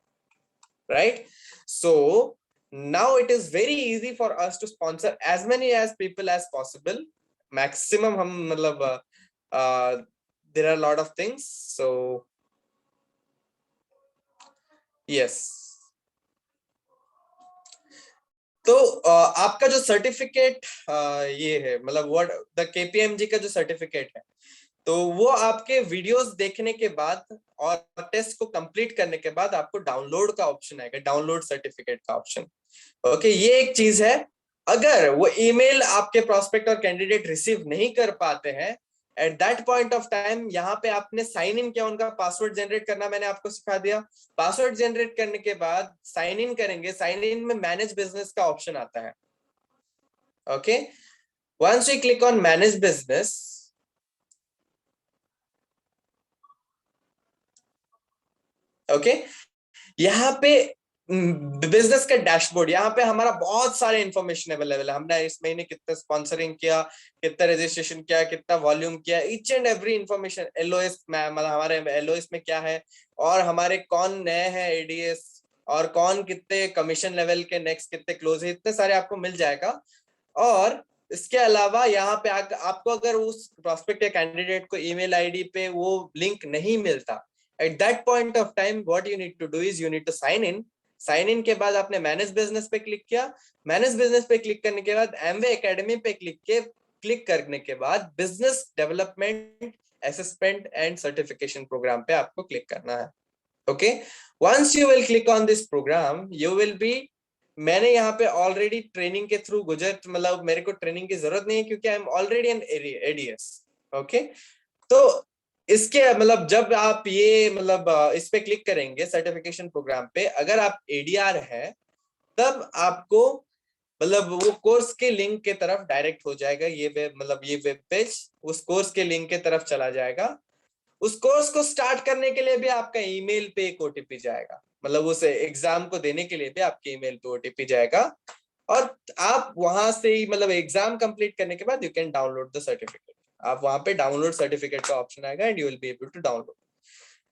right? So now it is very easy for us to sponsor as many as people as possible. Maximum हम मतलब there are a lot of things, so yes. तो आपका जो सर्टिफिकेट ये है, मतलब व्हाट द KPMG का जो सर्टिफिकेट है, तो वो आपके वीडियोस देखने के बाद और टेस्ट को कंप्लीट करने के बाद आपको डाउनलोड का ऑप्शन आएगा, डाउनलोड सर्टिफिकेट का ऑप्शन, ओके। ये एक चीज है, अगर वो ईमेल आपके प्रोस्पेक्ट और कैंडिडेट रिसीव नहीं कर पाते हैं, at that point of time यहाँ पे आपने साइन इन किया, उनका पासवर्ड जनरेट करना मैंने आपको सिखा दिया। पासवर्ड जनरेट करने के बाद साइन इन करेंगे, साइन इन में मैनेज बिजनेस का ऑप्शन आता है, okay. Once we click on manage business, okay, यहाँ पे बिजनेस का डैशबोर्ड, यहाँ पे हमारा बहुत सारे इंफॉर्मेशन अवेलेबल है। हमने इस महीने कितना स्पॉन्सरिंग किया, कितना रजिस्ट्रेशन किया, कितना वॉल्यूम किया, each and every information. LOS में मतलब हमारे LOS में क्या है, और हमारे कौन नए हैं ADS, और कौन कितने कमीशन लेवल के नेक्स्ट कितने क्लोज है, इतने सारे आपको मिल जाएगा। और इसके अलावा यहाँ पे आपको अगर उस प्रोस्पेक्ट या कैंडिडेट को ईमेल आईडी पे वो लिंक नहीं मिलता, at that point of time what you need to do is you need to sign in. Sign in के बाद आपने मैनेज बिजनेस पे क्लिक किया, मैनेज बिजनेस पे क्लिक करने के बाद Amway एकेडमी पे क्लिक करने के बाद business development assessment and certification program पे आपको क्लिक करना है, okay. Once you will click on this program you will be, मैंने यहाँ पे ऑलरेडी ट्रेनिंग के थ्रू मतलब मेरे को ट्रेनिंग की जरूरत नहीं है क्योंकि I am already an ADS, okay. तो इसके मतलब जब आप ये मतलब इस पे क्लिक करेंगे सर्टिफिकेशन प्रोग्राम पे, अगर आप ADR है तब आपको मतलब वो कोर्स के लिंक के तरफ डायरेक्ट हो जाएगा, ये वेब पेज उस कोर्स के लिंक के तरफ चला जाएगा। उस कोर्स को स्टार्ट करने के लिए भी आपका ईमेल पे एक OTP जाएगा, मतलब उस एग्जाम को देने के लिए भी आपके ईमेल पे OTP जाएगा, और आप वहां से ही मतलब एग्जाम कंप्लीट करने के बाद you can download the certificate. आप वहां पे डाउनलोड सर्टिफिकेट का ऑप्शन आएगा and you will be able to download.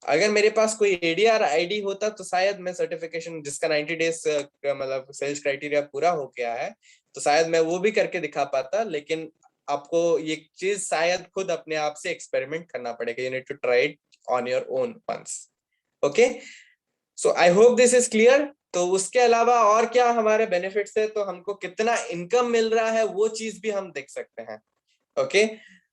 अगर मेरे पास कोई ADR ID होता तो शायद मैं सर्टिफिकेशन जिसका 90 डेज मतलब सेल्स क्राइटेरिया पूरा हो गया है, तो शायद मैं वो भी करके दिखा पाता, लेकिन आपको ये चीज शायद खुद अपने आप से एक्सपेरिमेंट करना पड़ेगा। You need to try it on your own once, okay. So I hope this is clear. तो उसके अलावा और क्या हमारे बेनिफिट्स है, तो हमको कितना इनकम मिल रहा है वो चीज भी हम देख सकते हैं, ओके।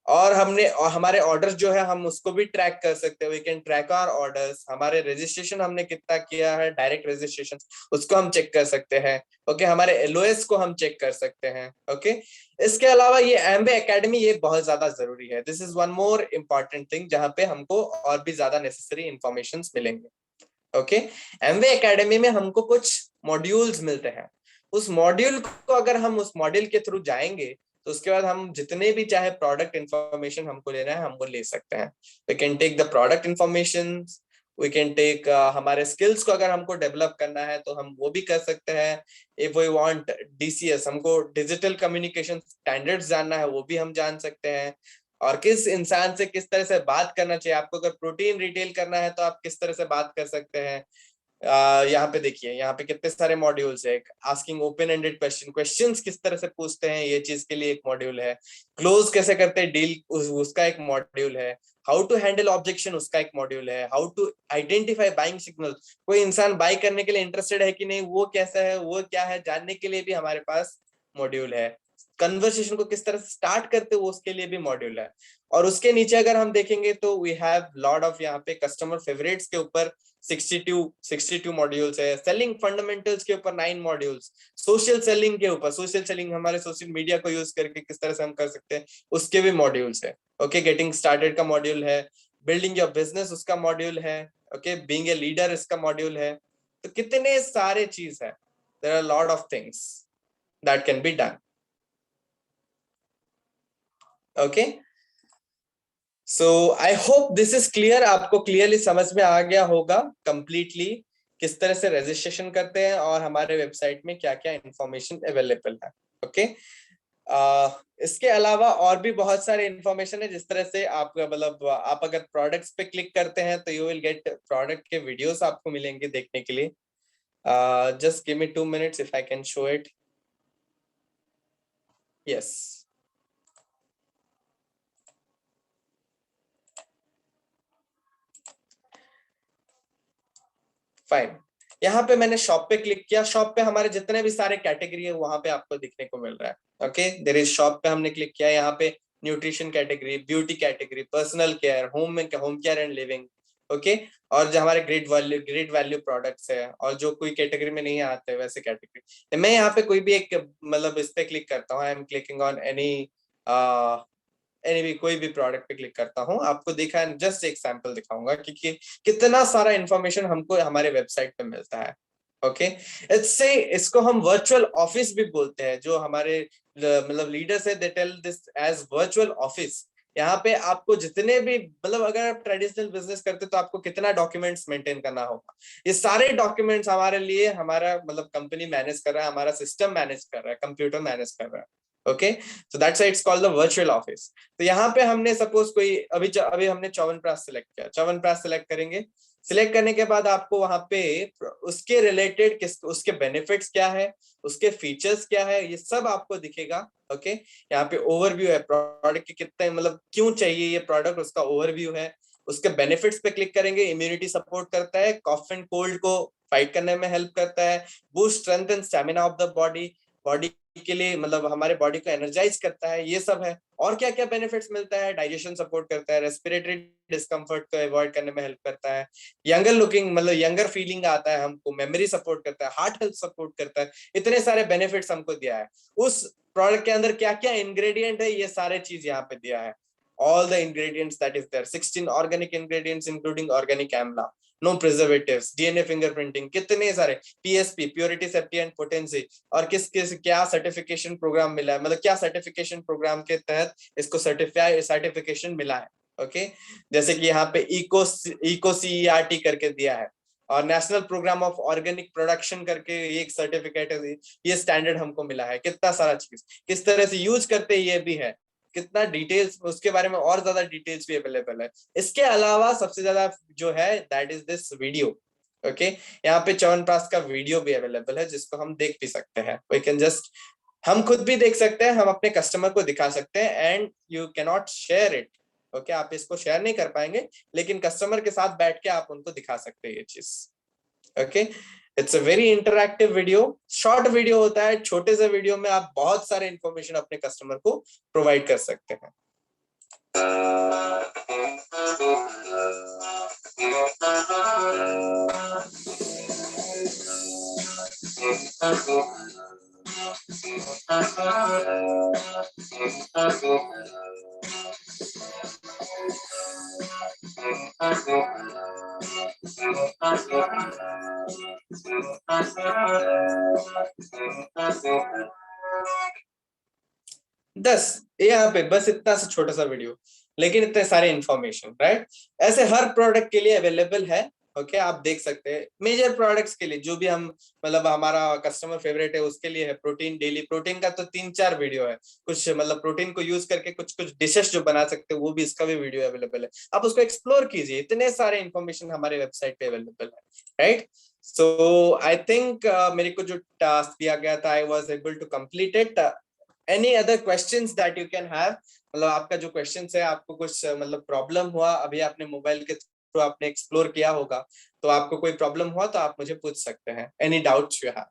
और हमारे ऑर्डर्स जो है हम उसको भी ट्रैक कर सकते हैं, we can track our orders. हमारे रजिस्ट्रेशन हमने कितना किया है, डायरेक्ट रजिस्ट्रेशन, उसको हम चेक कर सकते हैं। ओके, हमारे एलओएस को हम चेक कर सकते हैं। ओके, इसके अलावा ये एमवे एकेडमी ये बहुत ज्यादा जरूरी है। This is one more important thing जहां पे हमको और भी ज्यादा नेसेसरी इंफॉर्मेशन मिलेंगे। ओके, एमवे एकेडमी में हमको कुछ मॉड्यूल्स मिलते हैं। उस मॉड्यूल को अगर हम उस मॉड्यूल के थ्रू जाएंगे तो उसके बाद हम जितने भी चाहे प्रोडक्ट इंफॉर्मेशन हमको लेना है हम वो ले सकते हैं। We can take the product information, we can take हमारे स्किल्स को अगर हमको डेवलप करना है तो हम वो भी कर सकते हैं। इफ वी वांट डीसीएस, हमको डिजिटल कम्युनिकेशन स्टैंडर्ड्स जानना है, वो भी हम जान सकते हैं। और किस इंसान से किस तरह से बात करना चाहिए, आपको अगर प्रोटीन रिटेल करना है तो आप किस तरह से बात कर सकते हैं। यहाँ पे देखिए, यहाँ पे कितने सारे मॉड्यूल्स है। आस्किंग ओपन एंडेड क्वेश्चंस किस तरह से पूछते हैं, ये चीज के लिए एक मॉड्यूल है। क्लोज कैसे करते हैं डील, उसका एक मॉड्यूल है। हाउ टू हैंडल ऑब्जेक्शन, उसका एक मॉड्यूल है। How to identify buying signal, कोई इंसान बाई करने के लिए इंटरेस्टेड है कि नहीं, वो कैसा है, वो क्या है, जानने के लिए भी हमारे पास मॉड्यूल है। कन्वर्सेशन को किस तरह से स्टार्ट करते हो उसके लिए भी मॉड्यूल है। और उसके नीचे अगर हम देखेंगे तो वी हैव लॉट ऑफ यहाँ पे कस्टमर फेवरेट्स के ऊपर 62 मॉड्यूल्स है। सेलिंग फंडामेंटल्स के ऊपर 9 मॉड्यूल्स। सोशल सेलिंग के ऊपर, सोशल सेलिंग हमारे सोशल मीडिया को यूज करके किस तरह से हम कर सकते हैं, उसके भी मॉड्यूल्स है। ओके, गेटिंग स्टार्टेड का मॉड्यूल है। बिल्डिंग योर बिजनेस उसका मॉड्यूल है। ओके, बीइंग ए लीडर इसका मॉड्यूल है। तो कितने सारे चीज है, there are lot of things that can be done. Okay, so I hope this is clear, आपको क्लियरली समझ में आ गया होगा कंप्लीटली किस तरह से रजिस्ट्रेशन करते हैं और हमारे वेबसाइट में क्या क्या इंफॉर्मेशन अवेलेबल है। ओके, इसके अलावा और भी बहुत सारे इंफॉर्मेशन है, जिस तरह से आप मतलब आप अगर प्रोडक्ट्स पे क्लिक करते हैं तो यू विल गेट प्रोडक्ट के वीडियोस आपको मिलेंगे देखने के लिए। Just give me 2 minutes if I can show it. Yes, fine. यहाँ पे मैंने शॉप पे क्लिक किया। शॉप पे हमारे जितने भी सारे कैटेगरी है वहां पे आपको दिखने को मिल रहा है। ओके, देयर इज शॉप पे हमने क्लिक किया। यहाँ पे nutrition category, beauty category, personal care, home care and living. Okay, और जो हमारे ग्रेट वैल्यू प्रोडक्ट्स है, और जो कोई कैटेगरी में नहीं आते वैसे कैटेगरी। मैं यहाँ पे कोई भी एक मतलब इस पे क्लिक करता हूँ। आई एम क्लिकिंग ऑन कोई भी प्रोडक्ट पे क्लिक करता हूँ। आपको दिखा, जस्ट एक सैंपल दिखाऊंगा कि कितना सारा इंफॉर्मेशन हमको हमारे वेबसाइट पे मिलता है। ओके, इससे इसको हम वर्चुअल ऑफिस भी बोलते हैं। जो हमारे मतलब लीडर्स है, they tell this as virtual office. यहाँ पे आपको जितने भी मतलब अगर आप ट्रेडिशनल बिजनेस करते तो आपको कितना डॉक्यूमेंट्स मेंटेन करना होगा, ये सारे डॉक्यूमेंट्स हमारे लिए हमारा मतलब कंपनी मैनेज कर रहा है, हमारा सिस्टम मैनेज कर रहा है, कंप्यूटर मैनेज कर रहा है। Okay, so that's why it's called the virtual office. तो यहाँ पे हमने सपोज कोई अभी हमने च्यवनप्राश सिलेक्ट किया। च्यवनप्राश सिलेक्ट करेंगे। सिलेक्ट करने के बाद आपको वहां पे उसके रिलेटेड उसके बेनिफिट्स क्या है, उसके फीचर्स क्या है, ये सब आपको दिखेगा। ओके, यहाँ पे ओवरव्यू है प्रोडक्ट के, कितने मतलब क्यों चाहिए ये प्रोडक्ट, उसका ओवरव्यू है। उसके बेनिफिट्स पे क्लिक करेंगे। इम्यूनिटी सपोर्ट करता है, कॉफ एंड कोल्ड को फाइट करने में हेल्प करता है, boost strength and stamina of the body, body के लिए मतलब हमारे बॉडी को एनर्जाइज करता है, ये सब है। और क्या क्या बेनिफिट्स मिलता है, डाइजेशन सपोर्ट करता है, रेस्पिरेटरी डिस्कम्फर्ट को अवॉइड करने में हेल्प करता है, यंगर लुकिंग मतलब यंगर फीलिंग आता है हमको, मेमोरी सपोर्ट करता है, हार्ट हेल्थ सपोर्ट करता है। इतने सारे बेनिफिट्स हमको दिया है। उस प्रोडक्ट के अंदर क्या क्या इंग्रेडिएंट है, ये सारे चीज यहाँ पे दिया है। all the ingredients that is there, 16 organic ingredients including organic amla, no preservatives, DNA fingerprinting, कितने सारे, PSP, purity, safety and potency, और किस किस क्या सर्टिफिकेशन प्रोग्राम मिला है, मतलब क्या सर्टिफिकेशन प्रोग्राम के तहत इसको सर्टिफिकेशन मिला है। ओके, जैसे कि यहाँ पे इको CERT करके दिया है, और national program of organic production करके ये एक सर्टिफिकेट है, ये स्टैंडर्ड हमको मिला है। कितना सारा चीज किस तरह से यूज करते हैं ये भी है, कितना डिटेल्स उसके बारे में और ज्यादा डिटेल्स भी अवेलेबल है। इसके अलावा सबसे ज्यादा जो है that is this video. Okay, यहाँ पे च्यवनप्राश का वीडियो भी अवेलेबल है जिसको हम देख भी सकते हैं। वी कैन जस्ट, हम खुद भी देख सकते हैं, हम अपने कस्टमर को दिखा सकते हैं, and you can not share it. Okay, आप इसको शेयर नहीं कर पाएंगे, लेकिन कस्टमर के साथ बैठ के आप उनको दिखा सकते हैं ये चीज। Okay, it's a very interactive video, short video होता है। छोटे से वीडियो में आप बहुत सारे इंफॉर्मेशन अपने कस्टमर को प्रोवाइड कर सकते हैं। यहाँ पे बस इतना सा छोटा सा वीडियो, लेकिन इतने सारे इंफॉर्मेशन, राइट? ऐसे हर प्रोडक्ट के लिए अवेलेबल है। ओके, आप देख सकते हैं मेजर प्रोडक्ट्स के लिए जो भी हम मतलब हमारा कस्टमर फेवरेट है उसके लिए है। प्रोटीन, डेली प्रोटीन का तो 3-4 वीडियो है। कुछ मतलब प्रोटीन को यूज करके कुछ कुछ डिशेस जो बना सकते हैं वो भी, इसका भी वीडियो अवेलेबल है। आप उसको एक्सप्लोर कीजिए, इतने सारे इंफॉर्मेशन हमारे वेबसाइट पे अवेलेबल है, राइट? सो आई थिंक मेरे को जो टास्क दिया गया था I was able to complete it. Any other questions that you can have, मतलब आपका जो क्वेश्चंस है, आपको कुछ मतलब प्रॉब्लम हुआ, अभी आपने मोबाइल के थ्रू आपने एक्सप्लोर किया होगा, तो आपको कोई प्रॉब्लम हुआ तो आप मुझे पूछ सकते हैं। Any doubts you have?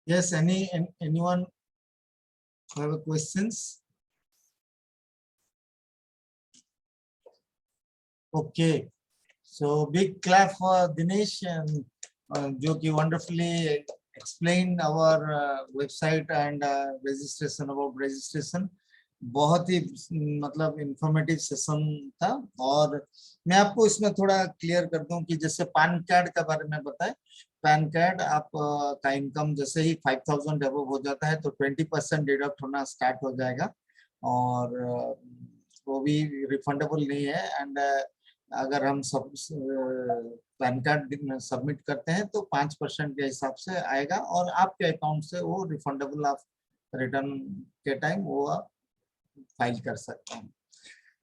Yes, anyone have questions? Okay, so big clap for Dinesh, and जो कि wonderfully explained our website and registration, about registration. बहुत ही मतलब इंफॉर्मेटिव सेशन था। और मैं आपको इसमें थोड़ा क्लियर कर दूं कि जैसे पैन कार्ड के बारे में बताएं। पैन कार्ड आप का इनकम जैसे ही 5000 अबव हो जाता है तो 20% डिडक्ट होना स्टार्ट हो जाएगा, और वो भी रिफंडेबल नहीं है। एंड अगर हम सब पैन कार्ड सबमिट करते हैं तो 5% के हिसाब से आएगा, और आपके अकाउंट से वो रिफंडेबल, आप रिटर्न के टाइम वो आप फाइल कर सकते हैं।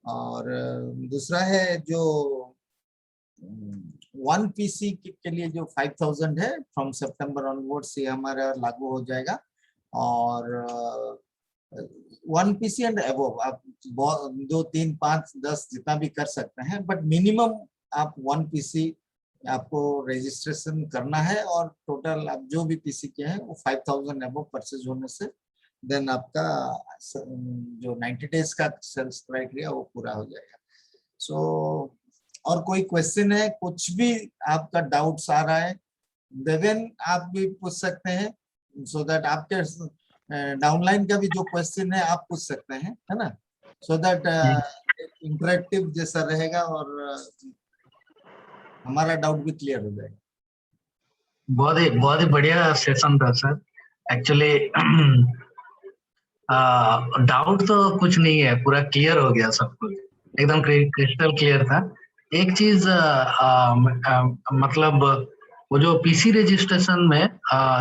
और दूसरा है जो 1 पीसी के लिए जो 5000 है, फ्रॉम सितंबर ऑनवर्ड से हमारा लागू हो जाएगा। और 1 पीसी एंड अबव आप 2, 3, 5, 10 जितना भी कर सकते हैं, बट मिनिमम आप 1 पीसी आपको रजिस्ट्रेशन करना है, और टोटल आप जो भी पीसी के हैं वो 5000 अबव परचेज होने से देन आपका जो 90 डेज का सेल्स क्राइटेरिया वो पूरा हो जाएगा। सो और कोई क्वेश्चन है, कुछ भी आपका डाउट्स आ रहा है, देवेन आप भी पूछ सकते हैं, सो दैट आपके डाउनलाइन का भी जो क्वेश्चन है आप पूछ सकते हैं, है ना? सो दैट इंटरेक्टिव जैसा रहेगा और हमारा डाउट भी क्लियर हो जाएगा। बहुत ही बढ़िया सेशन था सर। एक्चुअली डाउट तो कुछ नहीं है, पूरा क्लियर हो गया सब कुछ, एकदम क्रिस्टल क्लियर था। एक चीज मतलब वो जो पीसी रजिस्ट्रेशन में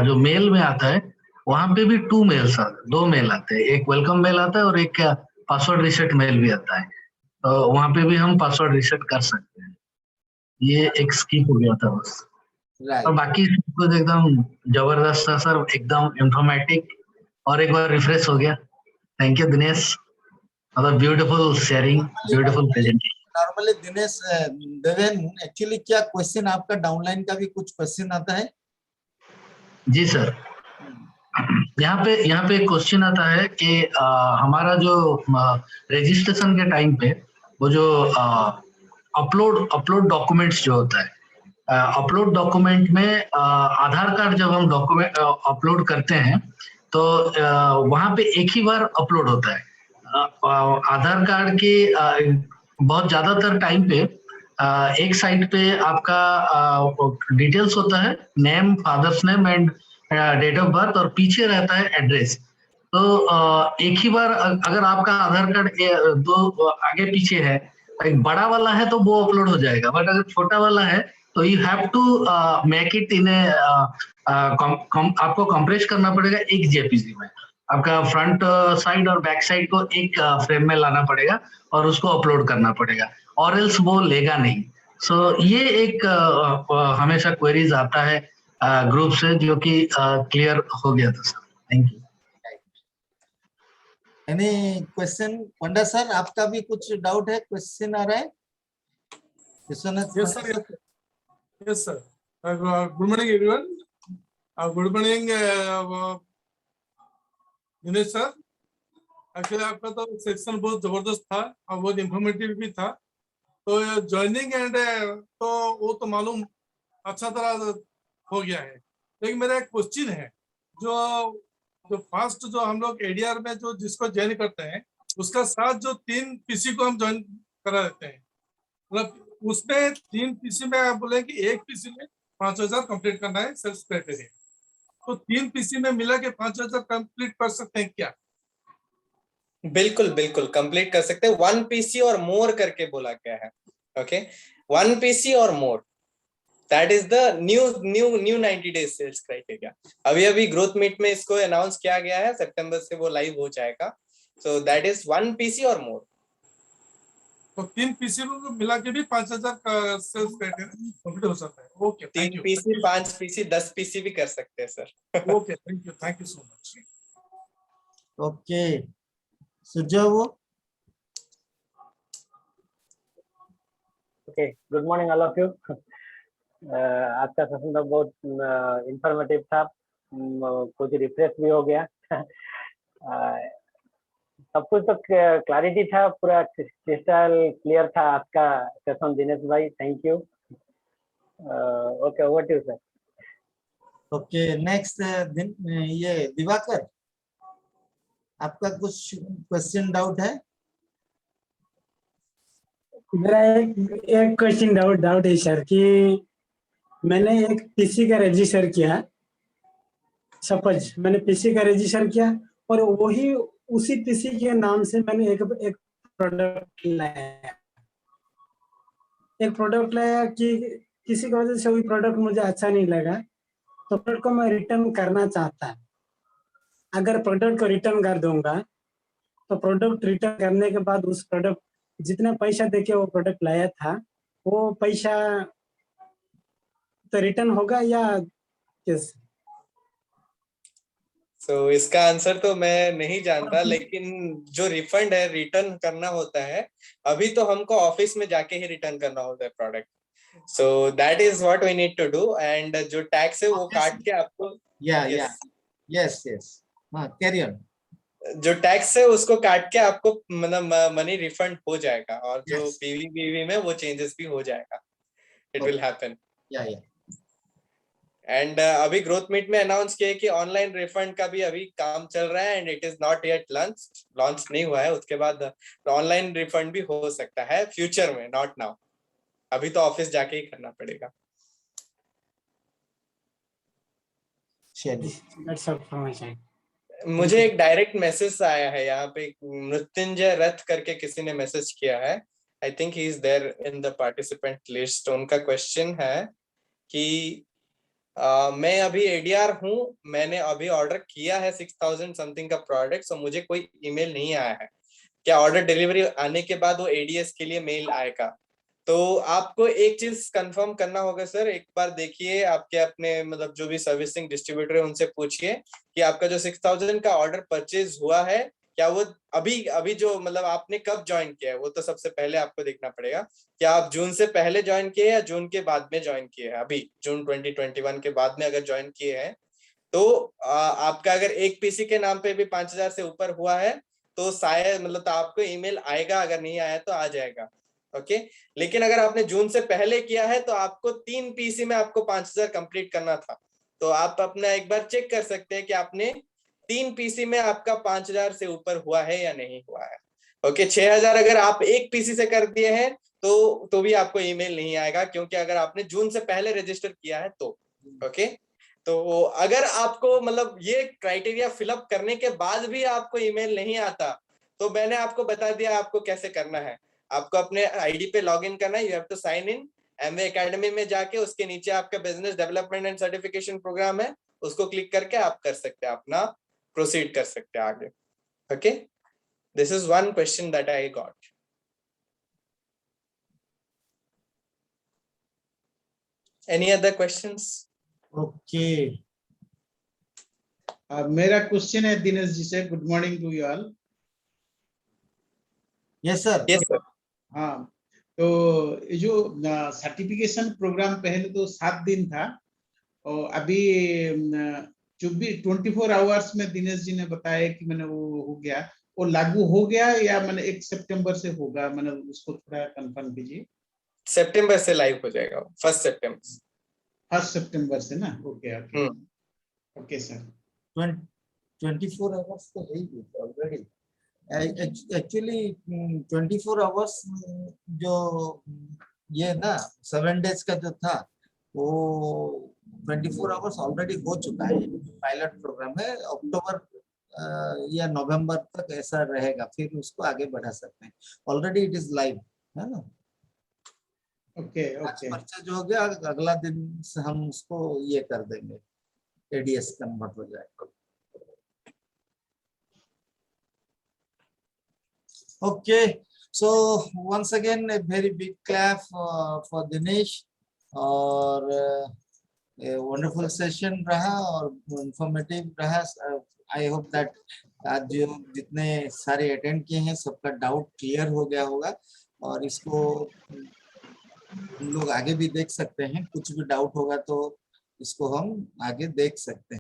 जो मेल में आता है, वहां पे भी 2 मेल्स आते, 2 मेल आते हैं, एक वेलकम मेल आता है और एक पासवर्ड रीसेट मेल भी आता है। तो वहां पे भी हम पासवर्ड रीसेट कर सकते हैं। ये एक स्किप हो गया था बस, और बाकी कुछ एकदम जबरदस्त था सर, एकदम इंफॉर्मेटिव, और एक बार रिफ्रेश हो गया। थैंक यू दिनेश, मतलब beautiful sharing, beautiful presentation. Normally Dinesh, Deven, actually क्या क्वेश्चन आपका डाउनलाइन का भी कुछ क्वेश्चन आता है? जी सर, यहाँ पे एक क्वेश्चन आता है कि हमारा जो रजिस्ट्रेशन के टाइम पे वो जो अपलोड डॉक्यूमेंट्स जो होता है, अपलोड डॉक्यूमेंट में आधार कार्ड जब हम डॉक्यूमेंट अपलोड करते हैं तो वहां पे एक ही बार अपलोड होता है। आधार कार्ड के बहुत ज्यादातर टाइम पे एक साइड पे आपका डिटेल्स होता है, name, father's name and date of birth, और पीछे रहता है एड्रेस। तो एक ही बार अगर आपका आधार कार्ड 2 आगे पीछे है, एक बड़ा वाला है तो वो अपलोड हो जाएगा, बट अगर छोटा वाला है तो you have to make it in a, आपको कंप्रेस करना पड़ेगा एक जेपीजी में। आपका फ्रंट साइड और बैक साइड को एक फ्रेम में लाना पड़ेगा और उसको अपलोड करना पड़ेगा, और एल्स वो लेगा नहीं। सो ये एक हमेशा क्वेरीज आता है ग्रुप से, जो कि क्लियर हो गया था sir. Thank you. Any question? Panda sir, आपका भी कुछ डाउट है, क्वेश्चन आ रहा है? Vishwanath Yes, sir. Yes, sir. Yes, sir. Good morning, everyone. Good morning, Dinesh sir. Actually आपका तो सेक्शन बहुत जबरदस्त था और बहुत इंफॉर्मेटिव भी था. तो ज्वाइनिंग एंड तो वो तो मालूम अच्छा तरह हो गया है. लेकिन मेरा एक क्वेश्चन है, जो फर्स्ट जो हम लोग एडीआर में जो जिसको ज्वाइन करते हैं उसका साथ जो 3 पीसी को हम ज्वाइन करा देते हैं, मतलब उसमें 3 पीसी में आप बोले कि एक पीसी में 5000 कंप्लीट करना है सेल्स क्राइटेरिया, तो 3 पीसी में मिला के 5000 कंप्लीट कर सकते हैं क्या? बिल्कुल बिल्कुल कंप्लीट कर सकते हैं. 1 पीसी और मोर करके बोला गया है. ओके, 1 पीसी और more, that is the new 90 days sales criteria. अभी ग्रोथ मीट में इसको अनाउंस किया गया है, सितंबर से वो लाइव हो जाएगा. सो दैट इज 1 पीसी और मोर. तो 3 पीसी को मिला के भी 5000 का सेल्स क्राइटेरिया कंप्लीट हो सकता है. Okay, thank 3 you. PC 5 PC 10 PC भी कर सकते हैं sir. Okay, thank you so much. Okay, Sujay. Okay, good morning all of you. आज का सेशन तो बहुत इंफॉर्मेटिव था, कुछ रिफ्रेश भी हो गया. सब कुछ तो क्लैरिटी था, पूरा क्रिस्टल क्लियर था आज का सेशन. दिनेश भाई, thank you. Okay, over to you sir. Okay, next ये दिवाकर, आपका कुछ क्वेश्चन डाउट है? मेरा एक क्वेश्चन डाउट है सर कि मैंने एक पीसी का रजिस्टर किया. सपोज मैंने पीसी का रजिस्टर किया और वही उसी पीसी के नाम से मैंने एक प्रोडक्ट लाया. कि किसी की वजह से वही प्रोडक्ट मुझे अच्छा नहीं लगा, तो प्रोडक्ट को मैं रिटर्न करना चाहता. अगर प्रोडक्ट को रिटर्न कर दूंगा तो प्रोडक्ट रिटर्न करने के बाद उस प्रोडक्ट जितना पैसा देके वो प्रोडक्ट लाया था वो पैसा तो रिटर्न होगा या कैसे? सो इसका आंसर तो मैं नहीं जानता, लेकिन जो रिफंड है रिटर्न करना होता है, अभी तो हमको ऑफिस में जाके ही रिटर्न करना होता है product. So that is what we need to do. And जो टैक्स है वो काट के आपको, यस, हाँ, कैरी ऑन. जो टैक्स है उसको काट के आपको मतलब मनी रिफंड हो जाएगा, और जो Yes. पीवी में वो चेंजेस भी हो जाएगा. It will happen. या एंड अभी ग्रोथ मीट में अनाउंस किया कि ऑनलाइन रिफंड का भी अभी काम चल रहा है, and it is not yet launch नहीं हुआ है. उसके बाद ऑनलाइन रिफंड भी हो सकता है फ्यूचर में, नॉट नाउ. अभी तो ऑफिस जाके ही करना पड़ेगा. मुझे एक डायरेक्ट मैसेज आया है यहाँ पे, मृत्युंजय रथ करके किसी ने मैसेज किया है. I think he is there in the participant list. उनका क्वेश्चन है कि मैं अभी एडीआर हूँ, मैंने अभी ऑर्डर किया है 6000 समथिंग का प्रोडक्ट, सो मुझे कोई ईमेल नहीं आया है. क्या ऑर्डर डिलीवरी आने के बाद वो एडीएस के लिए मेल आएगा? तो आपको एक चीज कंफर्म करना होगा सर. एक बार देखिए आपके अपने मतलब जो भी सर्विसिंग डिस्ट्रीब्यूटर है उनसे पूछिए कि आपका जो 6000 का ऑर्डर परचेज हुआ है, क्या वो अभी जो मतलब आपने कब ज्वाइन किया है, वो तो सबसे पहले आपको देखना पड़ेगा. क्या आप जून से पहले ज्वाइन किए या जून के बाद में ज्वाइन किए हैं? अभी जून 2021 के बाद में अगर ज्वाइन किए हैं तो आपका अगर एक पीसी के नाम पे भी 5000 से ऊपर हुआ है तो शायद मतलब तो आपको ईमेल आएगा, अगर नहीं आया तो आ जाएगा. ओके, लेकिन अगर आपने जून से पहले किया है तो आपको 3 पीसी में आपको 5000 कंप्लीट करना था. तो आप अपना एक बार चेक कर सकते हैं कि आपने 3 पीसी में आपका 5000 से ऊपर हुआ है या नहीं हुआ है. ओके, 6000 अगर आप एक पीसी से कर दिए हैं तो भी आपको ईमेल नहीं आएगा, क्योंकि अगर आपने जून से पहले रजिस्टर किया है तो. ओके, तो अगर आपको मतलब ये क्राइटेरिया फिलअप करने के बाद भी आपको ईमेल नहीं आता, तो मैंने आपको बता दिया आपको कैसे करना है. आपको अपने आईडी पे लॉगिन करना है. You have to sign in Amway academy में जाके, उसके नीचे आपका business development and certification program है, उसको क्लिक करके आप कर सकते हैं, अपना प्रोसीड कर सकते हैं आगे. Okay, this is one question that I got. Any other questions? Okay, मेरा क्वेश्चन है दिनेश जी से. Good morning to you all. Yes sir. Yes sir. हाँ, तो ये जो सर्टिफिकेशन प्रोग्राम पहले तो 7 दिन था और अभी 24 आवर्स में दिनेश जी ने बताया कि मैंने वो हो गया, वो लागू हो गया या मैंने 1 सितंबर से होगा, मैंने उसको थोड़ा कंफर्म कीजिए। सितंबर से लाइव हो जाएगा, 1 सितंबर। 1 सितंबर से ना, okay okay okay sir. 24 hours तो है ही ऑलरेडी। एक्चुअली 24 आवर्स जो ये ना 7 डेज का जो था वो 24 आवर्स ऑलरेडी हो चुका है। पायलट प्रोग्राम है, अक्टूबर या नवंबर तक ऐसा रहेगा, फिर उसको आगे बढ़ा सकते हैं। ऑलरेडी इट इज लाइव, है ना। ओके आज ओके पर्चा जो हो गया, अगला दिन से हम उसको ये कर देंगे, एडीएस कन्वर्ट हो जाएगा। Okay, so once again a very big clap for Dinesh, और a wonderful session रहा और informative रहा। I hope that आज जो जितने सारे अटेंड किए हैं सबका डाउट क्लियर हो गया होगा, और इसको हम लोग आगे भी देख सकते हैं। कुछ भी डाउट होगा तो इसको हम आगे देख सकते हैं।